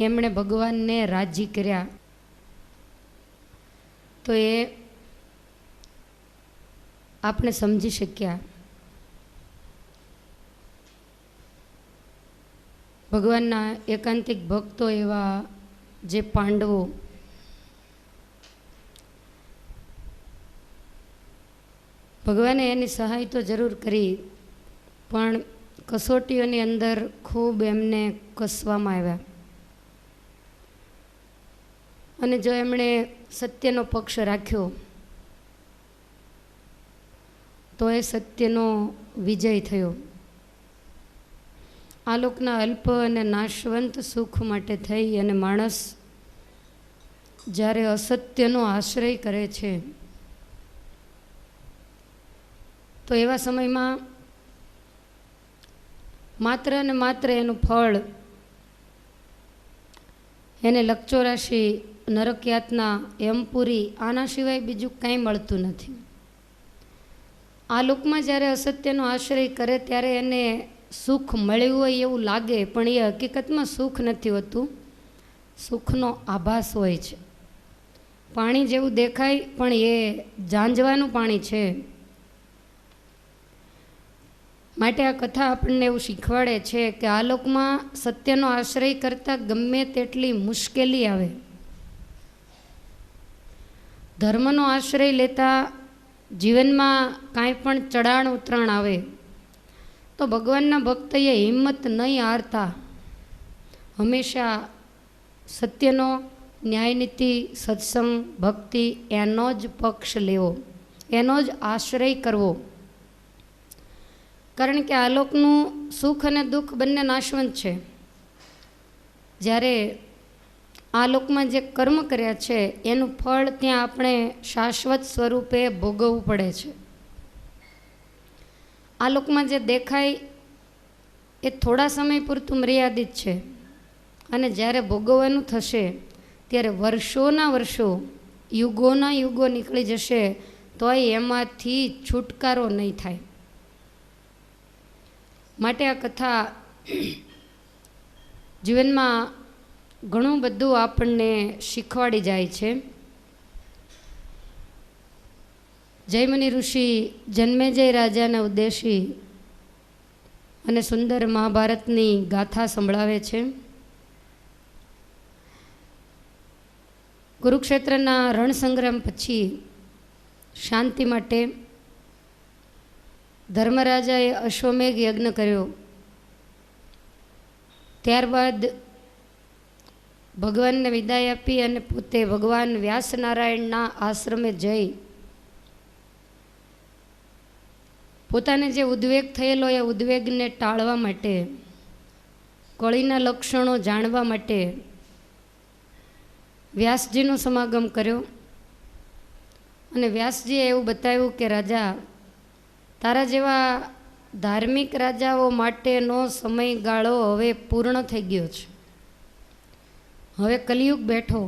એમણે ભગવાનને રાજી કર્યા. તો એ આપણે સમજી શક્યા. ભગવાનના એકાંતિક ભક્તો એવા જે પાંડવો, ભગવાને એની સહાય તો જરૂર કરી, પણ કસોટીઓની અંદર ખૂબ એમને કસવામાં આવ્યા. અને જો એમણે સત્યનો પક્ષ રાખ્યો તો એ સત્યનો વિજય થયો. આ લોકના અલ્પ અને નાશવંત સુખ માટે થઈ અને માણસ જ્યારે અસત્યનો આશ્રય કરે છે તો એવા સમયમાં માત્ર અને માત્ર એનું ફળ એને લકચોરાશી, નરકયાતના, યમપુરી, આના સિવાય બીજું કંઈ મળતું નથી. આ લોકમાં જ્યારે અસત્યનો આશ્રય કરે ત્યારે એને સુખ મળ્યું હોય એવું લાગે, પણ એ હકીકતમાં સુખ નથી હોતું, સુખનો આભાસ હોય છે. પાણી જેવું દેખાય પણ એ ઝાંઝવાનું પાણી છે. માટે આ કથા આપણને એવું શીખવાડે છે કે આ લોકમાં સત્યનો આશ્રય કરતાં ગમે તેટલી મુશ્કેલી આવે, ધર્મનો આશ્રય લેતા જીવનમાં કાંઈ પણ ચડાણ ઉતરાણ આવે તો ભગવાનના ભક્તએ હિંમત નહીં હારતા હંમેશા સત્યનો, ન્યાયનીતિ, સત્સંગ, ભક્તિ એનો જ પક્ષ લેવો, એનો જ આશ્રય કરવો. કારણ કે આ લોકનું સુખ અને દુઃખ બંને નાશવંત છે. જ્યારે આ લોકમાં જે કર્મ કર્યા છે એનું ફળ ત્યાં આપણે શાશ્વત સ્વરૂપે ભોગવવું પડે છે. આ લોકમાં જે દેખાય એ થોડા સમય પૂરતું મર્યાદિત છે અને જ્યારે ભોગવવાનું થશે ત્યારે વર્ષોના વર્ષો, યુગોના યુગો નીકળી જશે તોય એમાંથી છુટકારો નહીં થાય. માટે આ કથા જીવનમાં ઘણું બધું આપણને શીખવાડી જાય છે. જયમુનિ ઋષિ જન્મેજય રાજાને ઉદ્દેશી અને સુંદર મહાભારતની ગાથા સંભળાવે છે. કુરુક્ષેત્રના રણસંગ્રામ પછી શાંતિ માટે ધર્મરાજાએ અશ્વમેઘ યજ્ઞ કર્યો. ત્યારબાદ ભગવાનને વિદાય આપી અને પોતે ભગવાન વ્યાસનારાયણના આશ્રમે જઈ પોતાને જે ઉદ્વેગ થયેલો એ ઉદ્વેગને ટાળવા માટે, કળીના લક્ષણો જાણવા માટે વ્યાસજીનો સમાગમ કર્યો. અને વ્યાસજીએ એવું બતાવ્યું કે રાજા, તારા જેવા ધાર્મિક રાજાઓ માટેનો સમયગાળો હવે પૂર્ણ થઈ ગયો છે. હવે કલિયુગ બેઠો,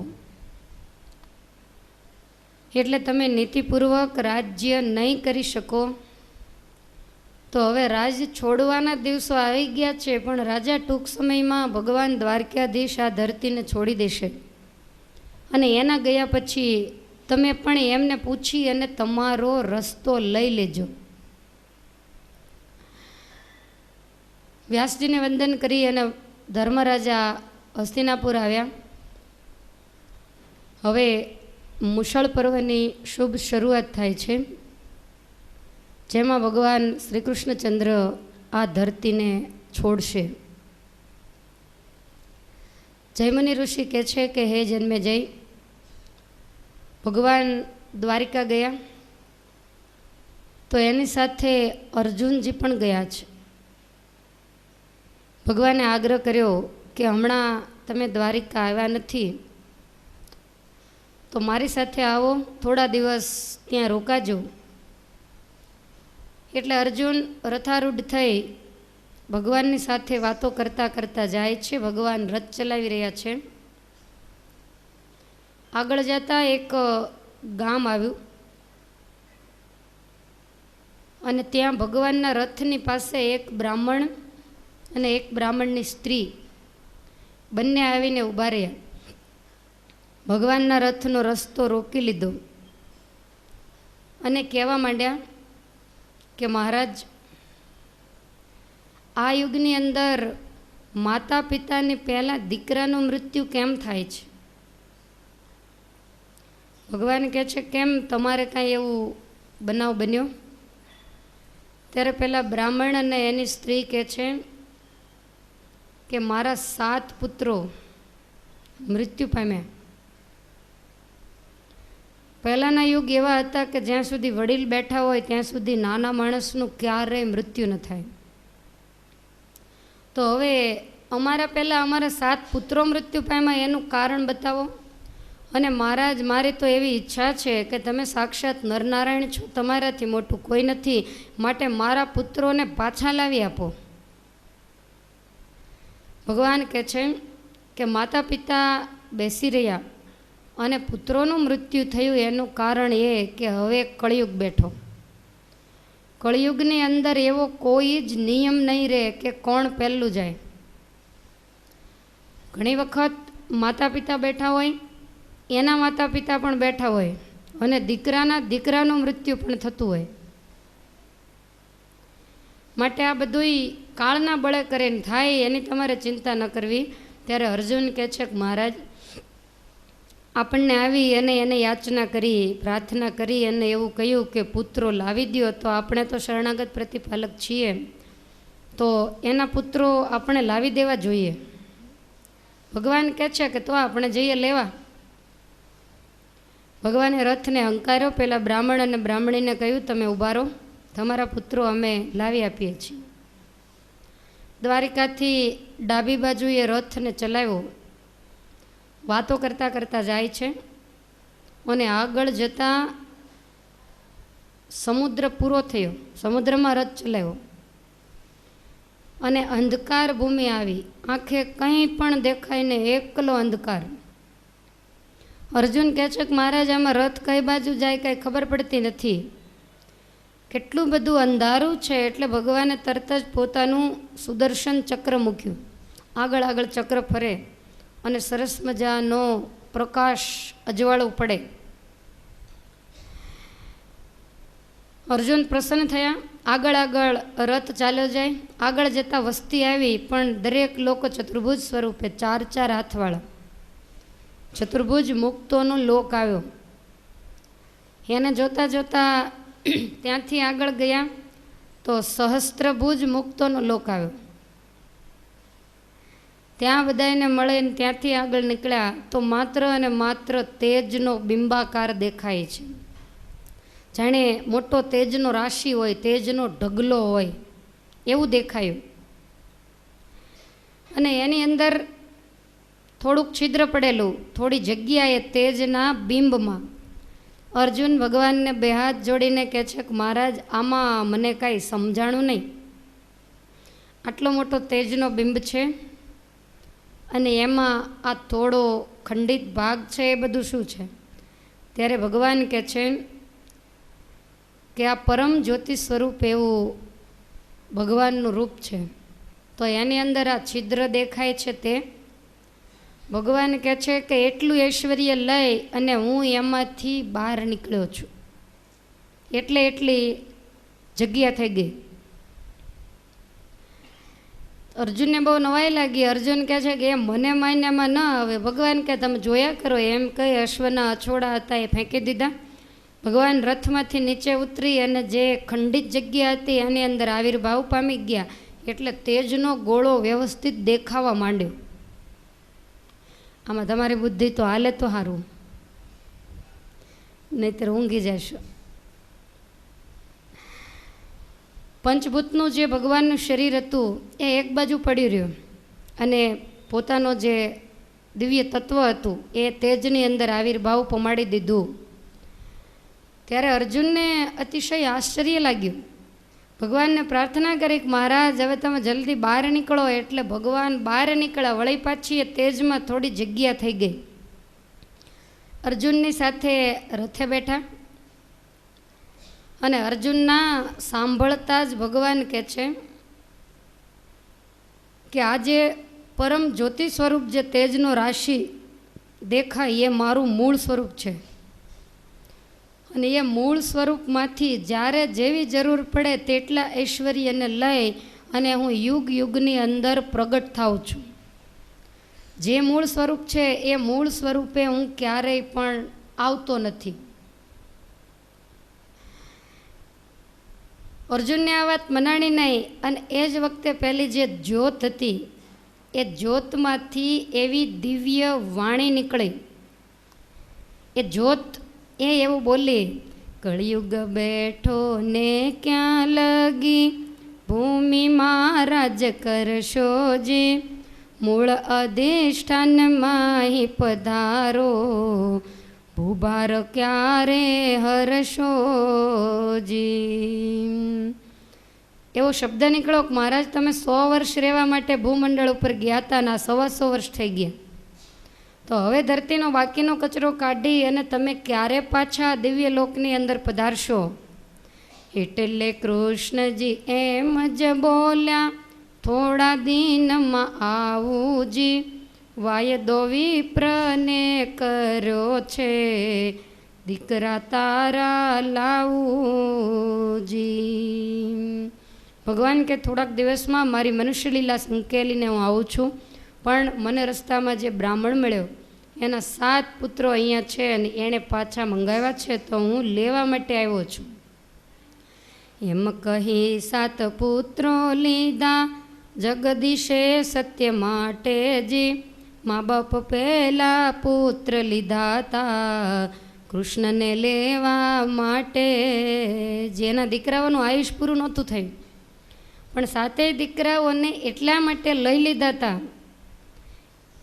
એટલે તમે નીતિપૂર્વક રાજ્ય નહીં કરી શકો. તો હવે રાજ છોડવાના દિવસો આવી ગયા છે, પણ રાજા ટૂંક સમયમાં ભગવાન દ્વારકાધીશ આ ધરતીને છોડી દેશે અને એના ગયા પછી તમે પણ એમને પૂછી અને તમારો રસ્તો લઈ લેજો. વ્યાસજીને વંદન કરી અને ધર્મરાજા હસ્તિનાપુર આવ્યા. હવે મુશળ પર્વની શુભ શરૂઆત થાય છે, જેમાં ભગવાન શ્રી કૃષ્ણચંદ્ર આ ધરતીને છોડશે. જયમુનિ ઋષિ કહે છે કે હે જન્મેજય, ભગવાન દ્વારિકા ગયા તો એની સાથે અર્જુનજી પણ ગયા છે. ભગવાને આગ્રહ કર્યો કે હમણાં તમે દ્વારિકા આવ્યા નથી તો મારી સાથે આવો, થોડા દિવસ ત્યાં રોકાજો. એટલે અર્જુન રથારૂઢ થઈ ભગવાનની સાથે વાતો કરતાં કરતાં જાય છે. ભગવાન રથ ચલાવી રહ્યા છે. આગળ જતાં એક ગામ આવ્યું અને ત્યાં ભગવાનના રથની પાસે એક બ્રાહ્મણ અને એક બ્રાહ્મણની સ્ત્રી બંને આવીને ઊભા રહ્યા. ભગવાનના રથનો રસ્તો રોકી લીધો અને કહેવા માંડ્યા કે મહારાજ, આ યુગની અંદર માતા પિતાની પહેલાં દીકરાનું મૃત્યુ કેમ થાય છે? ભગવાન કહે છે, કેમ, તમારે કાંઈ એવું બનાવ બન્યો? ત્યારે પેલા બ્રાહ્મણ અને એની સ્ત્રી કહે છે કે મારા 7 પુત્રો મૃત્યુ પામ્યા. પહેલાંના યુગ એવા હતા કે જ્યાં સુધી વડીલ બેઠા હોય ત્યાં સુધી નાના માણસનું ક્યારેય મૃત્યુ ન થાય. તો હવે અમારા પહેલાં અમારા 7 પુત્રો મૃત્યુ પામ્યા, એનું કારણ બતાવો. અને મહારાજ, મારી તો એવી ઈચ્છા છે કે તમે સાક્ષાત નરનારાયણ છો, તમારાથી મોટું કોઈ નથી, માટે મારા પુત્રોને પાછા લાવી આપો. ભગવાન કહે છે કે માતા પિતા બેસી રહ્યા અને પુત્રોનું મૃત્યુ થયું, એનું કારણ એ કે હવે કળિયુગ બેઠો. કળિયુગની અંદર એવો કોઈ જ નિયમ નહીં રહે કે કોણ પહેલું જાય. ઘણી વખત માતા પિતા બેઠા હોય, એના માતા પિતા પણ બેઠા હોય અને દીકરાનું મૃત્યુ પણ થતું હોય. માટે આ બધુંય કાળના બળે કરીને થાય, એની તમારે ચિંતા ન કરવી. ત્યારે અર્જુન કહે છે કે મહારાજ, આપણને આવી અને એને યાચના કરી, પ્રાર્થના કરી અને એવું કહ્યું કે પુત્રો લાવી દો, તો આપણે તો શરણાગત પ્રતિપાલક છીએ, તો એના પુત્રો આપણે લાવી દેવા જોઈએ. ભગવાન કહે છે કે તો આપણે જઈએ લેવા. ભગવાને રથને હંકાર્યો. પેલા બ્રાહ્મણ અને બ્રાહ્મણીને કહ્યું, તમે ઊભા રહો, તમારા પુત્રો અમે લાવી આપીએ છીએ. દ્વારિકાથી ડાબી બાજુએ રથને ચલાવ્યો. વાતો કરતાં કરતાં જાય છે અને આગળ જતાં સમુદ્ર પૂરો થયો. સમુદ્રમાં રથ ચલાવ્યો અને અંધકાર ભૂમિ આવી. આંખે કંઈ પણ દેખાય ને, એકલો અંધકાર. અર્જુન કહે છે કે મહારાજ, આમાં રથ કઈ બાજુ જાય કાંઈ ખબર પડતી નથી, કેટલું બધું અંધારું છે. એટલે ભગવાને તરત જ પોતાનું સુદર્શન ચક્ર મૂક્યું. આગળ આગળ ચક્ર ફરે અને સરસ મજાનો પ્રકાશ અજવાળું પડે. અર્જુન પ્રસન્ન થયા. આગળ આગળ રથ ચાલ્યો જાય. આગળ જતાં વસ્તી આવી, પણ દરેક લોકો ચતુર્ભુજ સ્વરૂપે, 4 હાથવાળા. ચતુર્ભુજ મુક્તોનો લોક આવ્યો. એને જોતાં જોતાં ત્યાંથી આગળ ગયા તો સહસ્ત્રભુજ મુક્તોનો લોક આવ્યો. ત્યાં બધાને મળીને ત્યાંથી આગળ નીકળ્યા તો માત્ર અને માત્ર તેજનો બિંબાકાર દેખાય છે. જાણે મોટો તેજનો રાશિ હોય, તેજનો ઢગલો હોય એવું દેખાયું. અને એની અંદર થોડુંક છિદ્ર પડેલું, થોડી જગ્યાએ તેજના બિંબમાં. અર્જુન ભગવાનને 2 હાથ જોડીને કહે છે કે મહારાજ, આમાં મને કાંઈ સમજાણું નહીં. આટલો મોટો તેજનો બિંબ છે અને એમાં આ થોડો ખંડિત ભાગ છે, એ બધું શું છે? ત્યારે ભગવાન કહે છે કે આ પરમ જ્યોતિ સ્વરૂપ એવું ભગવાનનું રૂપ છે. તો એની અંદર આ છિદ્ર દેખાય છે તે ભગવાન કહે છે કે એટલું ઐશ્વર્ય લઈ અને હું એમાંથી બહાર નીકળ્યો છું, એટલે એટલી જગ્યા થઈ ગઈ. અર્જુનને બહુ નવાઈ લાગી. અર્જુન કહે છે કે એ મને માન્યામાં ન આવે. ભગવાન કહે તમે જોયા કરો. એમ કહી અશ્વના અછોડા હતા એ ફેંકી દીધા. ભગવાન રથમાંથી નીચે ઉતરી અને જે ખંડિત જગ્યા હતી એની અંદર આવિર્ભાવ પામી ગયા. એટલે તેજનો ગોળો વ્યવસ્થિત દેખાવા માંડ્યો. આમાં તમારી બુદ્ધિ તો હાલે તો સારું, નહીતર ઊંઘી જશો. પંચભૂતનું જે ભગવાનનું શરીર હતું એ એક બાજુ પડી રહ્યું અને પોતાનો જે દિવ્ય તત્વ હતું એ તેજની અંદર આવિર્ભાવ પમાડી દીધું. ત્યારે અર્જુનને અતિશય આશ્ચર્ય લાગ્યું. ભગવાનને પ્રાર્થના કરી કે મહારાજ હવે તમે જલ્દી બહાર નીકળો. એટલે ભગવાન બહાર નીકળ્યા. વળી પાછી એ તેજમાં થોડી જગ્યા થઈ ગઈ. અર્જુનની સાથે રથે બેઠા અને અર્જુનના સાંભળતા જ ભગવાન કહે છે કે આજે પરમ જ્યોતિ સ્વરૂપ જે તેજનો રાશિ દેખાય એ મારું મૂળ સ્વરૂપ છે. અને એ મૂળ સ્વરૂપમાંથી જ્યારે જેવી જરૂર પડે તેટલા ઐશ્વર્યને લઈ અને હું યુગ યુગની અંદર પ્રગટ થાઉં છું. જે મૂળ સ્વરૂપ છે એ મૂળ સ્વરૂપે હું ક્યારેય પણ આવતો નથી. અર્જુનને આ વાત મનાણી નહીં. અને એ જ વખતે પહેલી જે જ્યોત હતી એ જ્યોતમાંથી એવી દિવ્ય વાણી નીકળી. એ જ્યોત એ એવું બોલી, કળિયુગ બેઠો ને ક્યાં લગી, ભૂમિમાં રાજ કરશોજી, મૂળ અધિષ્ઠાનમાં પધારો, ભૂભાર ક્યારે હરશોજી. એવો શબ્દ નીકળ્યો કે મહારાજ તમે 100 વર્ષ રહેવા માટે ભૂમંડળ ઉપર ગયા હતા ના 125 વર્ષ થઈ ગયા. તો હવે ધરતીનો બાકીનો કચરો કાઢી અને તમે ક્યારે પાછા દિવ્ય લોકની અંદર પધારશો. એટલે કૃષ્ણજી એમ જ બોલ્યા, થોડા દિનમાં આવુંજી, વાયદો વિપ્રને કર્યો છે, દીકરા તારા લાવુંજી. ભગવાન કે થોડાક દિવસમાં મારી મનુષ્ય લીલા સંકેલીને હું આવું છું. પણ મને રસ્તામાં જે બ્રાહ્મણ મળ્યો એના 7 પુત્રો અહીંયા છે અને એણે પાછા મંગાવ્યા છે, તો હું લેવા માટે આવ્યો છું. એમ કહી 7 પુત્રો લીધા જગદીશે સત્ય માટે જી, મા બાપ પહેલા પુત્ર લીધા તા કૃષ્ણને લેવા માટે. જેના દીકરાઓનું આયુષ પૂરું નહોતું થયું પણ 7 દીકરાઓને એટલા માટે લઈ લીધા હતા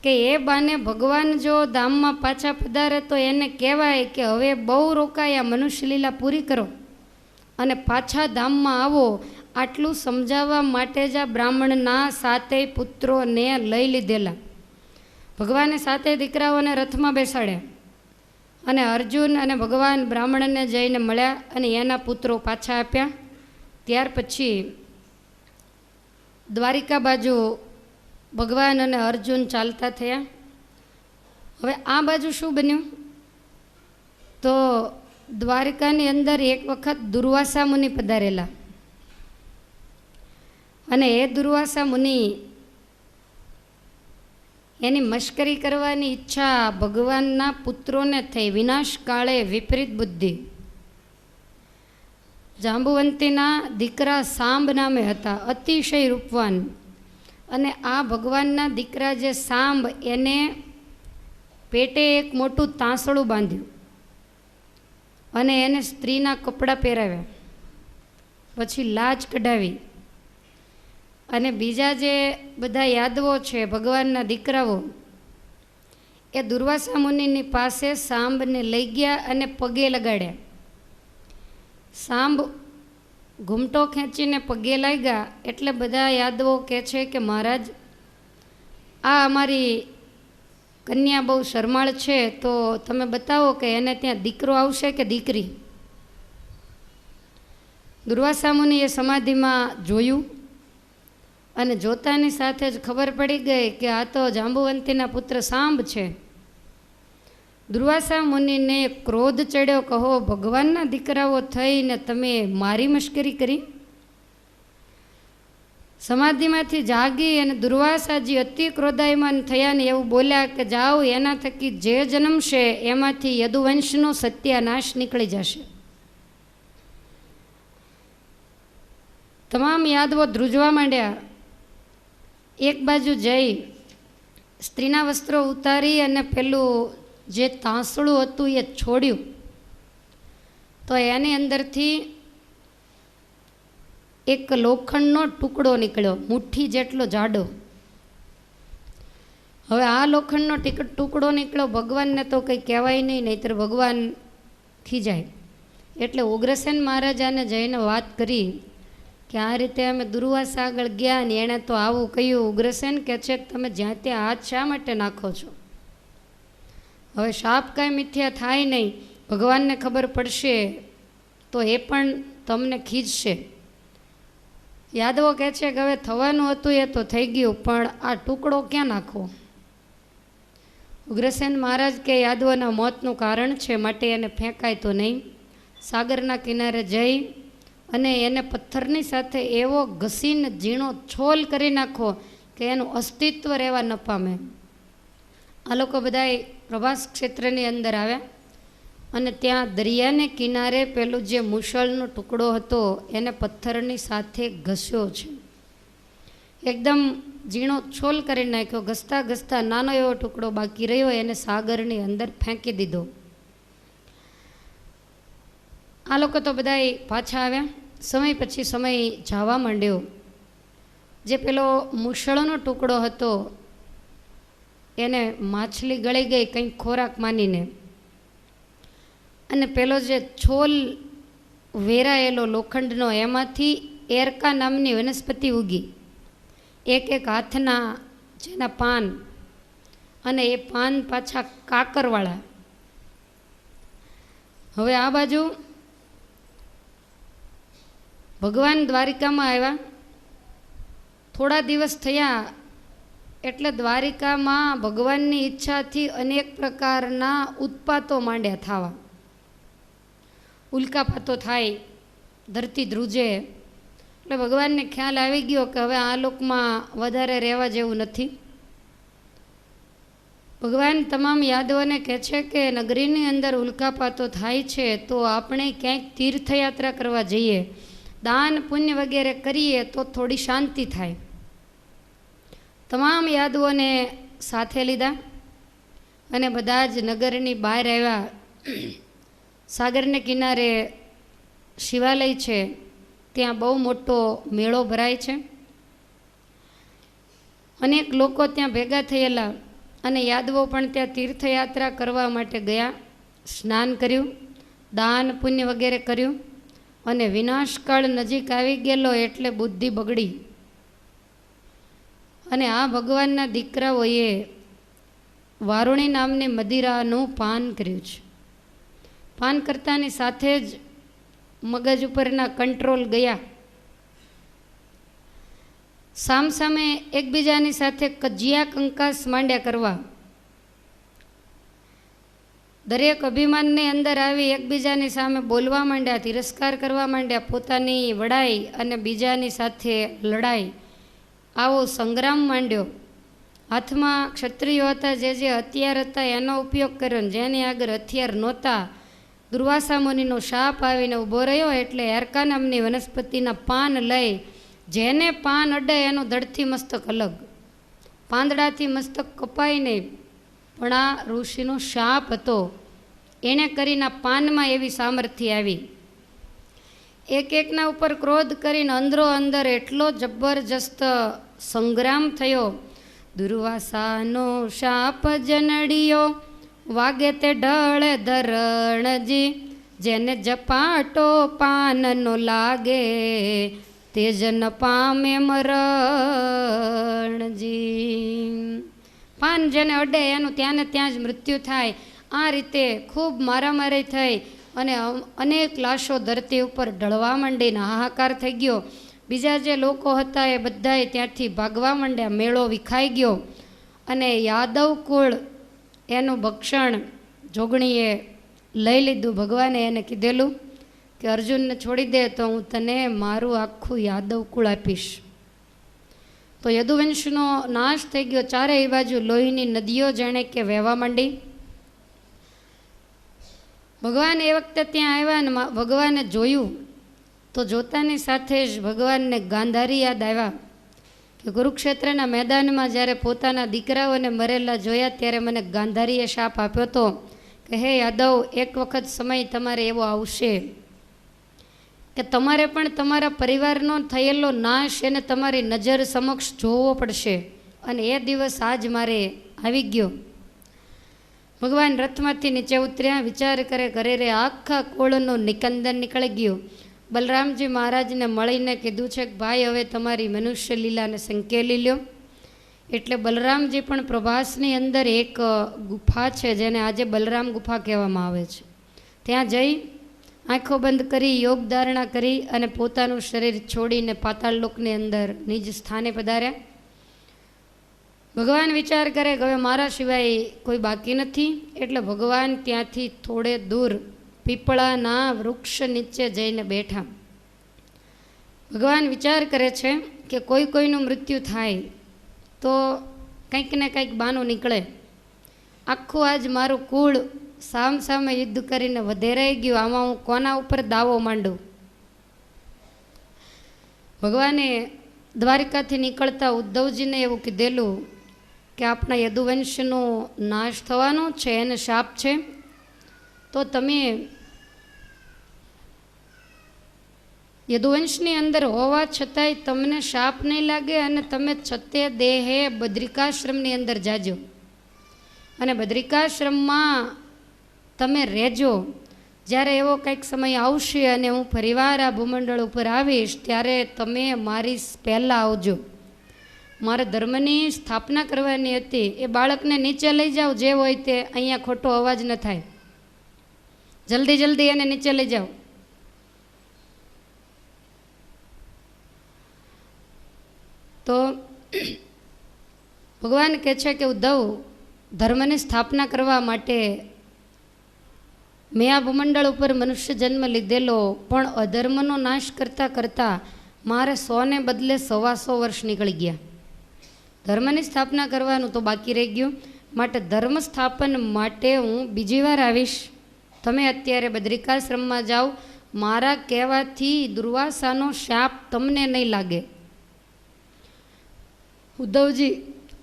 કે એ બાને ભગવાન જો ધામમાં પાછા પધારે તો એને કહેવાય કે હવે બહુ રોકાયા, મનુષ્ય લીલા પૂરી કરો અને પાછા ધામમાં આવો. આટલું સમજાવવા માટે જ આ બ્રાહ્મણના 7 પુત્રોને લઈ લીધેલા. ભગવાને 7 દીકરાઓને રથમાં બેસાડ્યા અને અર્જુન અને ભગવાન બ્રાહ્મણને જઈને મળ્યા અને એના પુત્રો પાછા આપ્યા. ત્યાર પછી દ્વારિકા બાજુ ભગવાન અને અર્જુન ચાલતા થયા. હવે આ બાજુ શું બન્યું તો દ્વારિકાની અંદર એક વખત દુર્વાસા મુનિ પધારેલા અને એ દુર્વાસા મુનિ એની મશ્કરી કરવાની ઈચ્છા ભગવાનના પુત્રોને થઈ. વિનાશ કાળે વિપરીત બુદ્ધિ. જાંબુવંતીના દીકરા સાંબ નામે હતા, અતિશય રૂપવાન. અને આ ભગવાનના દીકરા જે સાંબ એને પેટે એક મોટું તાંસળું બાંધ્યું અને એને સ્ત્રીના કપડાં પહેરાવ્યા, પછી લાજ કઢાવી અને બીજા જે બધા યાદવો છે ભગવાનના દીકરાઓ એ દુર્વાસા મુનિની પાસે સાંબને લઈ ગયા અને પગે લગાડ્યા. સાંબ ઘૂમટો ખેંચીને પગે લાગ્યા એટલે બધા યાદવો કહે છે કે મહારાજ આ અમારી કન્યા બહુ શરમાળ છે, તો તમે બતાવો કે એને ત્યાં દીકરો આવશે કે દીકરી. દુર્વાસા મુનિએ સમાધિમાં જોયું અને જોતાની સાથે જ ખબર પડી ગઈ કે આ તો જાંબુવંતીના પુત્ર સાંબ છે. દુર્વાસા મુનિને ક્રોધ ચડ્યો, કહો ભગવાનના દીકરાઓ થઈને તમે મારી મશ્કરી કરી. સમાધિમાંથી જાગી અને દુર્વાસાજી અતિ ક્રોધાયમાન થયા ને એવું બોલ્યા કે જાઓ, એના થકી જે જન્મશે એમાંથી યદુવંશનો સત્યાનાશ નીકળી જશે. તમામ યાદવો ધ્રુજવા માંડ્યા. એક બાજુ જઈ સ્ત્રીના વસ્ત્રો ઉતારી અને પેલું જે તાંસળું હતું એ છોડ્યું તો એની અંદરથી એક લોખંડનો ટુકડો નીકળ્યો, મુઠ્ઠી જેટલો જાડો. હવે આ લોખંડનો ટુકડો નીકળ્યો, ભગવાનને તો કંઈ કહેવાય નહીં, નહીંતર ભગવાન ખીજાય. એટલે ઉગ્રસેન મહારાજાને જઈને વાત કરી કે આ રીતે અમે દુર્વાસા આગળ ગયા ને એણે તો આવું કહ્યું. ઉગ્રસેન કહે છે કે તમે જ્યાં ત્યાં હાથ શા માટે નાખો છો? હવે શાપ કાંઈ મિથ્યા થાય નહીં, ભગવાનને ખબર પડશે તો એ પણ તમને ખીજશે. યાદવો કહે છે કે હવે થવાનું હતું એ તો થઈ ગયું, પણ આ ટુકડો ક્યાં નાખવો? ઉગ્રસેન મહારાજ કે યાદવોના મોતનું કારણ છે, માટે એને ફેંકાય તો નહીં. સાગરના કિનારે જઈ અને એને પથ્થરની સાથે એવો ઘસીને ઝીણો છોલ કરી નાખો કે એનું અસ્તિત્વ રહેવા ન પામે. આ લોકો બધાએ પ્રભાસ ક્ષેત્રની અંદર આવ્યા અને ત્યાં દરિયાને કિનારે પેલું જે મુસળનો ટુકડો હતો એને પથ્થરની સાથે ઘસ્યો છે, એકદમ ઝીણો છોલ કરી નાખ્યો. ઘસતા ઘસતા નાનો એવો ટુકડો બાકી રહ્યો, એને સાગરની અંદર ફેંકી દીધો. આ લોકો તો બધાએ પાછા આવ્યા. સમય પછી સમય જવા માંડ્યો. જે પેલો મુસળનો ટુકડો હતો એને માછલી ગળી ગઈ કંઈક ખોરાક માનીને, અને પેલો જે છોલ વેરાયેલો લોખંડનો એમાંથી એરકા નામની વનસ્પતિ ઉગી, એક એક હાથના જેના પાન, અને એ પાન પાછા કાકરવાળા. હવે આ બાજુ ભગવાન દ્વારિકામાં આવ્યા. થોડા દિવસ થયા એટલે દ્વારિકામાં ભગવાનની ઈચ્છાથી અનેક પ્રકારના ઉત્પાતો માંડ્યા થવા. ઉલ્કાપાતો થાય, ધરતી ધ્રુજે. એટલે ભગવાનને ખ્યાલ આવી ગયો કે હવે આ લોકમાં વધારે રહેવા જેવું નથી. ભગવાન તમામ યાદવોને કહે છે કે નગરીની અંદર ઉલ્કાપાતો થાય છે તો આપણે ક્યાંક તીર્થયાત્રા કરવા જઈએ, દાન પુણ્ય વગેરે કરીએ તો થોડી શાંતિ થાય. તમામ યાદવોને સાથે લીધા અને બધા જ નગરની બહાર આવ્યા. સાગરને કિનારે શિવાલય છે, ત્યાં બહુ મોટો મેળો ભરાય છે. અનેક લોકો ત્યાં ભેગા થયેલા અને યાદવો પણ ત્યાં તીર્થયાત્રા કરવા માટે ગયા. સ્નાન કર્યું, દાન પુણ્ય વગેરે કર્યું, અને વિનાશકાળ નજીક આવી ગયેલો એટલે બુદ્ધિ બગડી. અને આ ભગવાનના દીકરાઓએ વારુણી નામની મદિરાનું પાન કર્યું છે. પાન કરતાની સાથે જ મગજ ઉપરના કંટ્રોલ ગયા. સામસામે એકબીજાની સાથે કજિયા કંકાસ માંડ્યા કરવા. દરેક અભિમાનની અંદર આવી એકબીજાની સામે બોલવા માંડ્યા, તિરસ્કાર કરવા માંડ્યા, પોતાની વડાઈ અને બીજાની સાથે લડાઈ, આવો સંગ્રામ માંડ્યો. હાથમાં ક્ષત્રિયો હતા, જે હથિયાર હતા એનો ઉપયોગ કર્યો, ને જેની આગળ હથિયાર નહોતા દુર્વાસા મુનિનો શાપ આવીને ઊભો રહ્યો. એટલે એરકા નામની વનસ્પતિના પાન લઈ, જેને પાન અડે એનું ધડથી મસ્તક અલગ, પાંદડાથી મસ્તક કપાય નહીં. પણ આ ઋષિનો શાપ હતો, એણે કરીને પાનમાં એવી સામર્થ્ય આવી. એક એકના ઉપર ક્રોધ કરીને અંદરો અંદર એટલો જબરજસ્ત સંગ્રામ થયો. દુર્વાસાનો શાપ જનડિયો, વાગે તે ઢળે ધરણજી, જેને જપાટો પાનનો લાગે, તે જન પામે મરણજી. પાન જેને અડે એનું ત્યાં ને ત્યાં જ મૃત્યુ થાય. આ રીતે ખૂબ મારામારી થઈ અને અનેક લાશો ધરતી ઉપર ઢળવા માંડીને હાહાકાર થઈ ગયો. બીજા જે લોકો હતા એ બધાએ ત્યાંથી ભાગવા માંડ્યા. મેળો વિખાઈ ગયો અને યાદવ કુળ એનું ભક્ષણ જોગણીએ લઈ લીધું. ભગવાને એને કીધેલું કે અર્જુનને છોડી દે તો હું તને મારું આખું યાદવ કુળ આપીશ. તો યદુવંશનો નાશ થઈ ગયો. ચારેય બાજુ લોહીની નદીઓ જાણે કે વહેવા માંડી. ભગવાન એ વખતે ત્યાં આવ્યા ને ભગવાને જોયું તો જોતાની સાથે જ ભગવાનને ગાંધારી યાદ આવ્યા કે કુરુક્ષેત્રના મેદાનમાં જ્યારે પોતાના દીકરાઓને મરેલા જોયા ત્યારે મને ગાંધારીએ શાપ આપ્યો હતો કે હે યાદવ, એક વખત સમય તમારે એવો આવશે કે તમારે પણ તમારા પરિવારનો થયેલો નાશ એને તમારી નજર સમક્ષ જોવો પડશે. અને એ દિવસ આજ મારે આવી ગયો. ભગવાન રથમાંથી નીચે ઉતર્યા, વિચાર કરે ઘરે રે આખા કુળનું નિકંદન નીકળી ગયું. બલરામજી મહારાજને મળીને કીધું છે કે ભાઈ હવે તમારી મનુષ્ય લીલાને સંકેલી લ્યો. એટલે બલરામજી પણ પ્રભાસની અંદર એક ગુફા છે જેને આજે બલરામ ગુફા કહેવામાં આવે છે. ત્યાં જઈ આંખો બંધ કરી યોગ ધારણા કરી અને પોતાનું શરીર છોડીને પાતાળ લોકની અંદર નિજ સ્થાને પધાર્યા. ભગવાન વિચાર કરે કે હવે મારા સિવાય કોઈ બાકી નથી. એટલે ભગવાન ત્યાંથી થોડે દૂર પીપળાના વૃક્ષ નીચે જઈને બેઠા. ભગવાન વિચાર કરે છે કે કોઈનું મૃત્યુ થાય તો કંઈક ને કંઈક બહાનું નીકળે. આખું આજ મારું કુળ સામે યુદ્ધ કરીને વધેરાઈ ગયું, આમાં હું કોના ઉપર દાવો માંડું. ભગવાને દ્વારિકાથી નીકળતા ઉદ્ધવજીને એવું કીધેલું કે આપણા યદુવંશનો નાશ થવાનો છે, એને શાપ છે. તો તમે યદુવંશની અંદર હોવા છતાંય તમને શાપ નહીં લાગે અને તમે છતે દેહે બદ્રિકાશ્રમની અંદર જાજો અને બદ્રિકાશ્રમમાં તમે રહેજો. જ્યારે એવો કંઈક સમય આવશે અને હું ફરીવાર આ ભૂમંડળ ઉપર આવીશ ત્યારે તમે મારી પહેલાં આવજો. મારે ધર્મની સ્થાપના કરવાની હતી. એ બાળકને નીચે લઈ જાઓ, જે હોય તે, અહીંયા ખોટો અવાજ ન થાય. જલ્દી એને નીચે લઈ જાઓ. તો ભગવાન કહે છે કે ઉદ્ધવ, ધર્મની સ્થાપના કરવા માટે મેં આ ભૂમંડળ ઉપર મનુષ્ય જન્મ લીધેલો, પણ અધર્મનો નાશ કરતાં કરતાં મારે 100 ને બદલે 125 વર્ષ નીકળી ગયા. ધર્મની સ્થાપના કરવાનું તો બાકી રહી ગયું. માટે ધર્મ સ્થાપન માટે હું બીજી વાર આવીશ. તમે અત્યારે બદ્રિકાશ્રમમાં જાઓ. મારા કહેવાથી દુર્વાસાનો શાપ તમને નહીં લાગે. ઉદ્ધવજી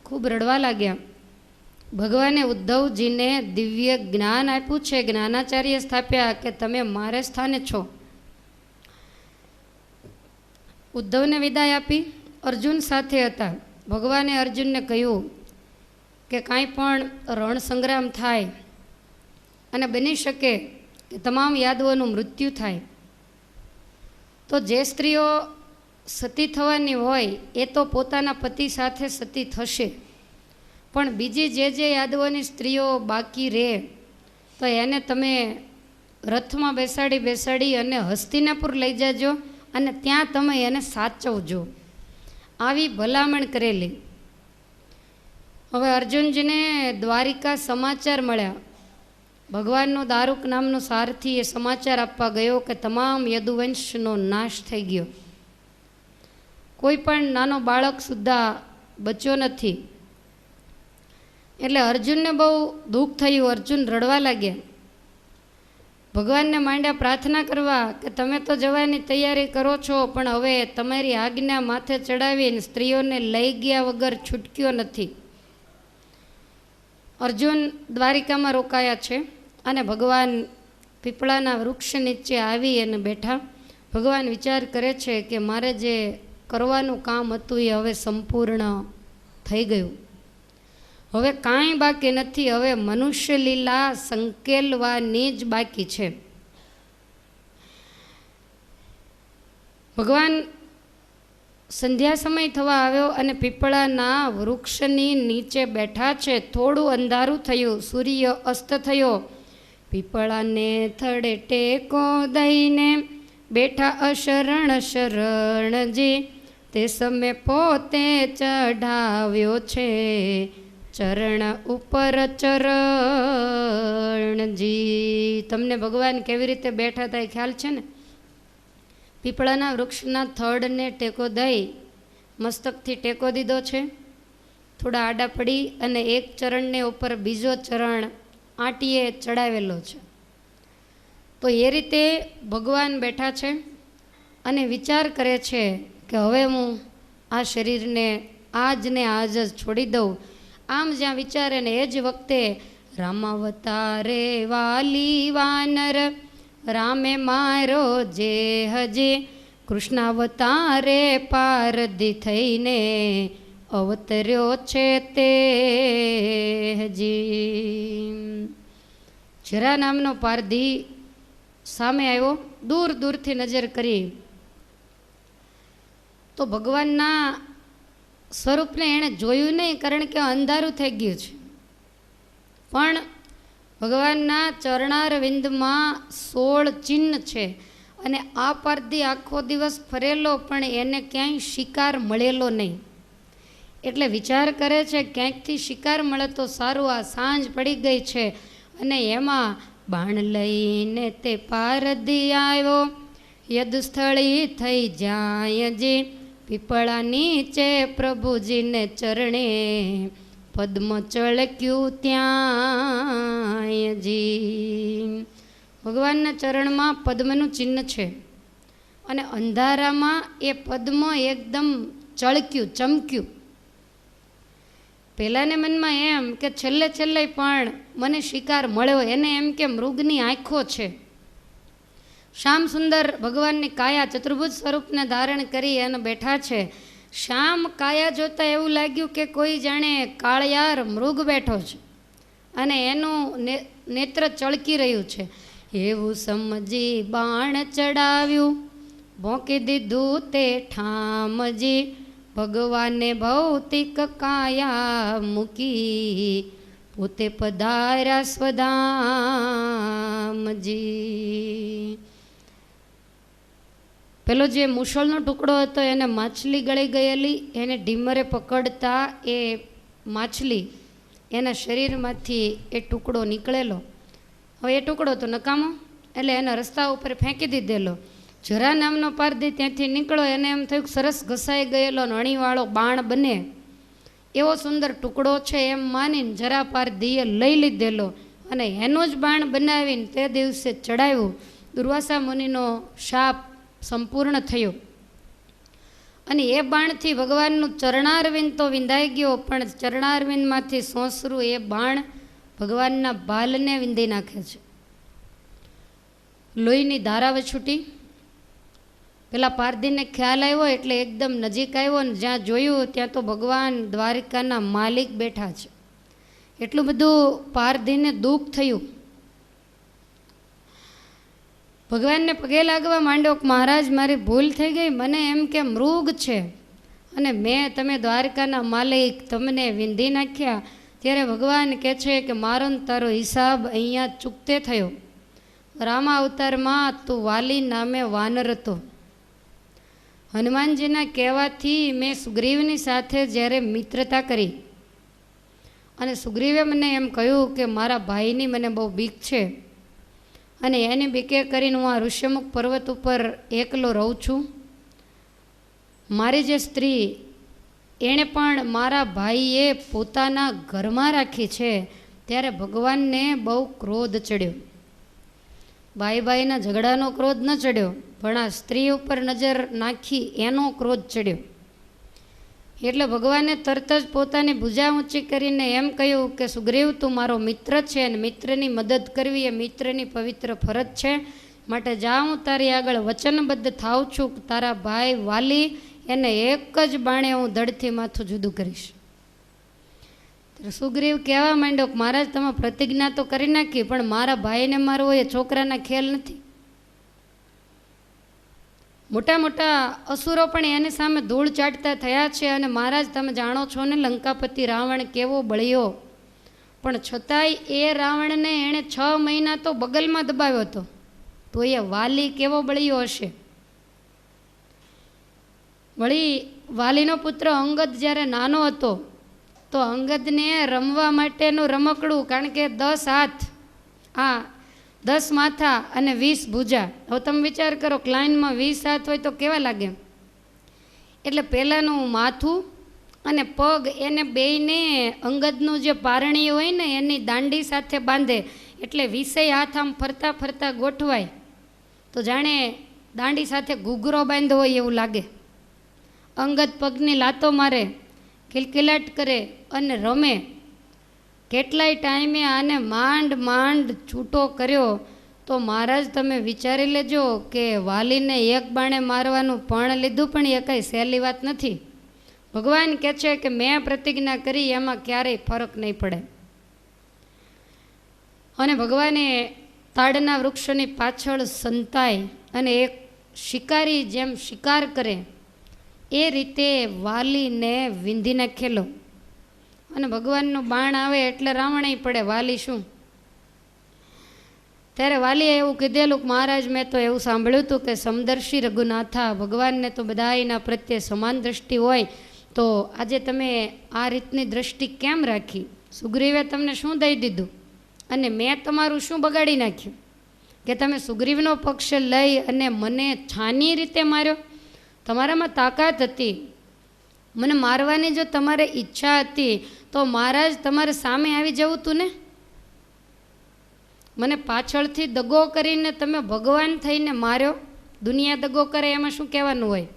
ખૂબ રડવા લાગ્યા. ભગવાને ઉદ્ધવજીને દિવ્ય જ્ઞાન આપ્યું છે, જ્ઞાનાચાર્ય સ્થાપ્યા કે તમે મારે સ્થાને છો. ઉદ્ધવને વિદાય આપી. અર્જુન સાથે હતા. ભગવાને અર્જુનને કહ્યું કે કાંઈ પણ રણ સંગ્રામ થાય અને બની શકે કે તમામ યાદવોનું મૃત્યુ થાય તો જે સ્ત્રીઓ સતી થવાની હોય એ તો પોતાના પતિ સાથે સતી થશે, પણ બીજી જે યાદવોની સ્ત્રીઓ બાકી રહે તો એને તમે રથમાં બેસાડી અને હસ્તિનાપુર લઈ જાજો અને ત્યાં તમે એને સાચવજો. આવી ભલામણ કરેલી. હવે અર્જુનજીને દ્વારિકા સમાચાર મળ્યા. ભગવાનનો દારૂક નામનો સારથી એ સમાચાર આપવા ગયો કે તમામ યદુવંશનો નાશ થઈ ગયો. કોઈ પણ નાનો બાળક સુદ્ધા બચ્યો નથી. એટલે અર્જુનને બહુ દુઃખ થયું. અર્જુન રડવા લાગ્યા. ભગવાનને માંડ્યા પ્રાર્થના કરવા કે તમે તો જવાની તૈયારી કરો છો, પણ હવે તમારી આજ્ઞા માથે ચડાવીને સ્ત્રીઓને લઈ ગયા વગર છૂટક્યો નથી. અર્જુન દ્વારિકામાં રોકાયા છે અને ભગવાન પીપળાના વૃક્ષ નીચે આવી અને બેઠા. ભગવાન વિચાર કરે છે કે મારે જે કરવાનું કામ હતું એ હવે સંપૂર્ણ થઈ ગયું. હવે કાંઈ બાકી નથી. હવે મનુષ્ય લીલા સંકેલવાની જ બાકી છે. ભગવાન સંધ્યા સમય થવા આવ્યો અને પીપળાના વૃક્ષની નીચે બેઠા છે. થોડું અંધારું થયું. સૂર્ય અસ્ત થયો. પીપળાને થડે ટેકો દઈને બેઠા અશરણ શરણજી. તે સમય પોતે ચઢાવ્યો છે ચરણ ઉપર ચરણજી. તમને ભગવાન કેવી રીતે બેઠા હતા એ ખ્યાલ છે ને? પીપળાના વૃક્ષના થડને ટેકો દઈ મસ્તકથી ટેકો દીધો છે. થોડા આડા પડી અને એક ચરણને ઉપર બીજો ચરણ આંટીએ ચડાવેલો છે. તો એ રીતે ભગવાન બેઠા છે અને વિચાર કરે છે કે હવે હું આ શરીરને આજને આજ જ છોડી દઉં. આમ જ્યાં વિચારે ને એ જ વખતે રામાવતારે વાલી વાનર રામે મારો જે હજી કૃષ્ણાવતારે પારધી થઈને અવતર્યો છે તે હજી. જરા નામનો પારધી સામે આવ્યો, દૂર દૂરથી નજર કરી તો ભગવાનના સ્વરૂપને એણે જોયું નહીં, કારણ કે અંધારું થઈ ગયું છે. પણ ભગવાનના ચરણારવિંદમાં 16 ચિહ્ન છે. અને આ પારધી આખો દિવસ ફરેલો પણ એને ક્યાંય શિકાર મળેલો નહીં. એટલે વિચાર કરે છે ક્યાંકથી શિકાર મળે તો સારું, આ સાંજ પડી ગઈ છે. અને એમાં બાણ લઈને તે પારધી આવ્યો, યદુસ્થળી થઈ જાય જી, પીપળા નીચે પ્રભુજીને ચરણે, પદ્મ ચળક્યું ત્યાં જી. ભગવાનના ચરણમાં પદ્મનું ચિહ્ન છે અને અંધારામાં એ પદ્મ એકદમ ચળક્યું, ચમક્યું. પહેલાંને મનમાં એમ કે છેલ્લે છેલ્લે પણ મને શિકાર મળ્યો, એને એમ કે મૃગની આંખો છે. શ્યામ સુંદર ભગવાનની કાયા ચતુર્ભુજ સ્વરૂપને ધારણ કરી અને બેઠા છે. શ્યામ કાયા જોતાં એવું લાગ્યું કે કોઈ જાણે કાળિયાર મૃગ બેઠો છે અને એનું નેત્ર ચળકી રહ્યું છે. એવું સમજી બાણ ચડાવ્યું, ભોંકી દીધું તે ઠામજી, ભગવાને ભૌતિક કાયા મૂકી, પોતે પધાર્યા સ્વધામજી. પેલો જે મુસળનો ટુકડો હતો એને માછલી ગળી ગયેલી, એને ઢીમરે પકડતા એ માછલી એના શરીરમાંથી એ ટુકડો નીકળેલો. હવે એ ટુકડો તો નકામો, એટલે એના રસ્તા ઉપર ફેંકી દીધેલો. જરા નામનો પારધી ત્યાંથી નીકળો, એને એમ થયું સરસ ઘસાઈ ગયેલો અણીવાળો બાણ બને એવો સુંદર ટુકડો છે એમ માનીને જરા પારધીએ લઈ લીધેલો અને એનું જ બાણ બનાવીને તે દિવસે ચડાવ્યું. દુર્વાસા મુનિનો શાપ સંપૂર્ણ થયો અને એ બાણથી ભગવાનનું ચરણારવિંદ તો વિંધાઈ ગયો, પણ ચરણારવિંદમાંથી સોંસરું એ બાણ ભગવાનના બાલને વિંધી નાખે છે. લોહીની ધારાવ છૂટી. પેલા પારધીને ખ્યાલ આવ્યો એટલે એકદમ નજીક આવ્યો ને જ્યાં જોયું ત્યાં તો ભગવાન દ્વારિકાના માલિક બેઠા છે. એટલું બધું પારધીને દુઃખ થયું. ભગવાનને પગે લાગવા માંડ્યો, મહારાજ મારી ભૂલ થઈ ગઈ, મને એમ કે મૃગ છે અને તમે દ્વારકાના માલિક, તમને વિંધી નાખ્યા. ત્યારે ભગવાન કહે છે કે મારો તારો હિસાબ અહીંયા ચૂકતે થયો. રામા અવતારમાં તું વાલી નામે વાનર હતો. હનુમાનજીના કહેવાથી મેં સુગ્રીવની સાથે જ્યારે મિત્રતા કરી અને સુગ્રીવે મને એમ કહ્યું કે મારા ભાઈની મને બહુ બીક છે અને એની બીકે કરીને હું આ ઋષ્યમુખ પર્વત ઉપર એકલો રહું છું. મારી જે સ્ત્રી એણે પણ મારા ભાઈએ પોતાના ઘરમાં રાખી છે. ત્યારે ભગવાનને બહુ ક્રોધ ચડ્યો. ભાઈના ઝઘડાનો ક્રોધ ન ચડ્યો, પણ આ સ્ત્રી ઉપર નજર નાખી એનો ક્રોધ ચડ્યો. એટલે ભગવાને તરત જ પોતાની ભુજા ઊંચી કરીને એમ કહ્યું કે સુગ્રીવ તું મારો મિત્ર છે અને મિત્રની મદદ કરવી એ મિત્રની પવિત્ર ફરજ છે. માટે જા, હું તારી આગળ વચનબદ્ધ થાઉં છું, તારા ભાઈ વાલી એને એક જ બાણે હું ધડથી માથું જુદું કરીશ. સુગ્રીવ કહેવા માંડ્યો કે મહારાજ તમે પ્રતિજ્ઞા તો કરી નાખી, પણ મારા ભાઈને મારવો એ છોકરાના ખેલ નથી. મોટા મોટા અસુરો પણ એની સામે ધૂળ ચાટતા થયા છે અને મહારાજ તમે જાણો છો ને લંકાપતિ રાવણ કેવો બળ્યો, પણ છતાંય એ રાવણને એણે 6 મહિના તો બગલમાં દબાવ્યો હતો, તો એ વાલી કેવો બળ્યો હશે. વળી વાલીનો પુત્ર અંગદ જ્યારે નાનો હતો તો અંગદને રમવા માટેનું રમકડું, કારણ કે 10 હાથ, 10 માથા અને 20 ભુજા. હવે તમે વિચાર કરો ક્લાઇનમાં 20 હાથ હોય તો કેવા લાગે. એટલે પહેલાંનું માથું અને પગ એને બેયને અંગદનું જે પારણી હોય ને એની દાંડી સાથે બાંધે, એટલે 20 હાથ આમ ફરતા ફરતા ગોઠવાય તો જાણે દાંડી સાથે ઘૂઘરો બાંધ્યો હોય એવું લાગે. અંગદ પગની લાતો મારે, કિલકિલાટ કરે અને રમે. કેટલાય ટાઈમે આને માંડ છૂટો કર્યો. તો મહારાજ તમે વિચારી લેજો કે વાલીને એક બાણે મારવાનું પણ લીધું, પણ એ કંઈ સહેલી વાત નથી. ભગવાન કહે છે કે મેં પ્રતિજ્ઞા કરી એમાં ક્યારેય ફરક નહીં પડે. અને ભગવાને તાડના વૃક્ષની પાછળ સંતાય અને એક શિકારી જેમ શિકાર કરે એ રીતે વાલીને વીંધી નાખેલો. અને ભગવાનનું બાણ આવે એટલે રાવણ પડે, વાલી શું. ત્યારે વાલીએ એવું કીધેલું કે મહારાજ મેં તો એવું સાંભળ્યું હતું કે સમદર્શી રઘુનાથા, ભગવાનને તો બધાના પ્રત્યે સમાન દ્રષ્ટિ હોય, તો આજે તમે આ રીતની દ્રષ્ટિ કેમ રાખી? સુગ્રીવે તમને શું દઈ દીધું અને મેં તમારું શું બગાડી નાખ્યું કે તમે સુગ્રીવનો પક્ષ લઈ અને મને છાની રીતે માર્યો? તમારામાં તાકાત હતી, મને મારવાની જો તમારે ઈચ્છા હતી તો મહારાજ તમારે સામે આવી જવું તું ને. મને પાછળથી દગો કરીને તમે ભગવાન થઈને માર્યો. દુનિયા દગો કરે એમાં શું કહેવાનું હોય?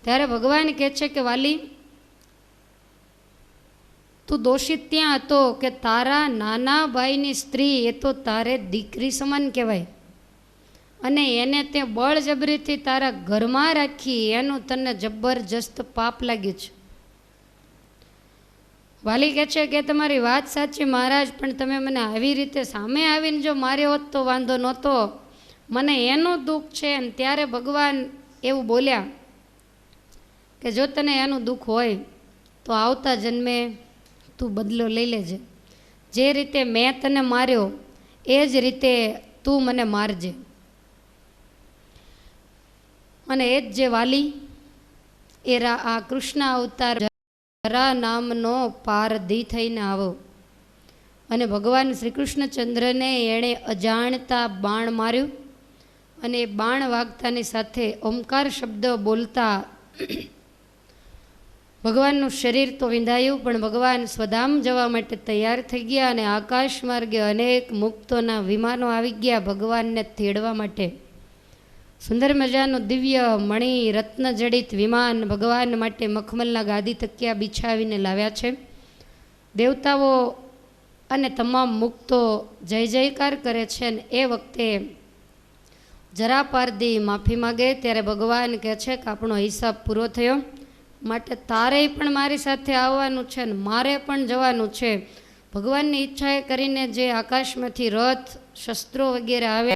ત્યારે ભગવાન કહે છે કે વાલી, તું દોષિત ત્યાં હતો કે તારા નાના ભાઈની સ્ત્રી એ તો તારે દીકરી સમાન કહેવાય અને એને તે બળજબરીથી તારા ઘરમાં રાખી, એનું તને જબરજસ્ત પાપ લાગ્યું છે. વાલી કહે છે કે તમારી વાત સાચી મહારાજ, પણ તમે મને આવી રીતે સામે આવીને જો માર્યો હોત તો વાંધો નહોતો, મને એનું દુઃખ છે. અને ત્યારે ભગવાન એવું બોલ્યા કે જો તને એનું દુઃખ હોય તો આવતા જન્મે તું બદલો લઈ લેજે. જે રીતે મેં તને માર્યો એ જ રીતે તું મને મારજે. અને એ જ જે વાલી એ આ કૃષ્ણ અવતાર જરા નામનો પારધી થઈને આવો અને ભગવાન શ્રી કૃષ્ણચંદ્રને એણે અજાણતા બાણ માર્યું અને એ બાણ વાગતાની સાથે ઓમકાર શબ્દ બોલતા ભગવાનનું શરીર તો વિંધાયું, પણ ભગવાન સ્વધામ જવા માટે તૈયાર થઈ ગયા અને આકાશ માર્ગે અનેક મુક્તોના વિમાનો આવી ગયા ભગવાનને તેડવા માટે. સુંદર મજાનું દિવ્ય મણિ રત્ન જડિત વિમાન ભગવાન માટે મખમલના ગાદી તકિયા બિછાવીને લાવ્યા છે. દેવતાઓ અને તમામ મુક્તો જય જયકાર કરે છે. અને એ વખતે જરા પારધી માફી માગે ત્યારે ભગવાન કહે છે કે આપણો હિસાબ પૂરો થયો, માટે તારે પણ મારી સાથે આવવાનું છે ને મારે પણ જવાનું છે. ભગવાનની ઈચ્છાએ કરીને જે આકાશમાંથી રથ શસ્ત્રો વગેરે આવે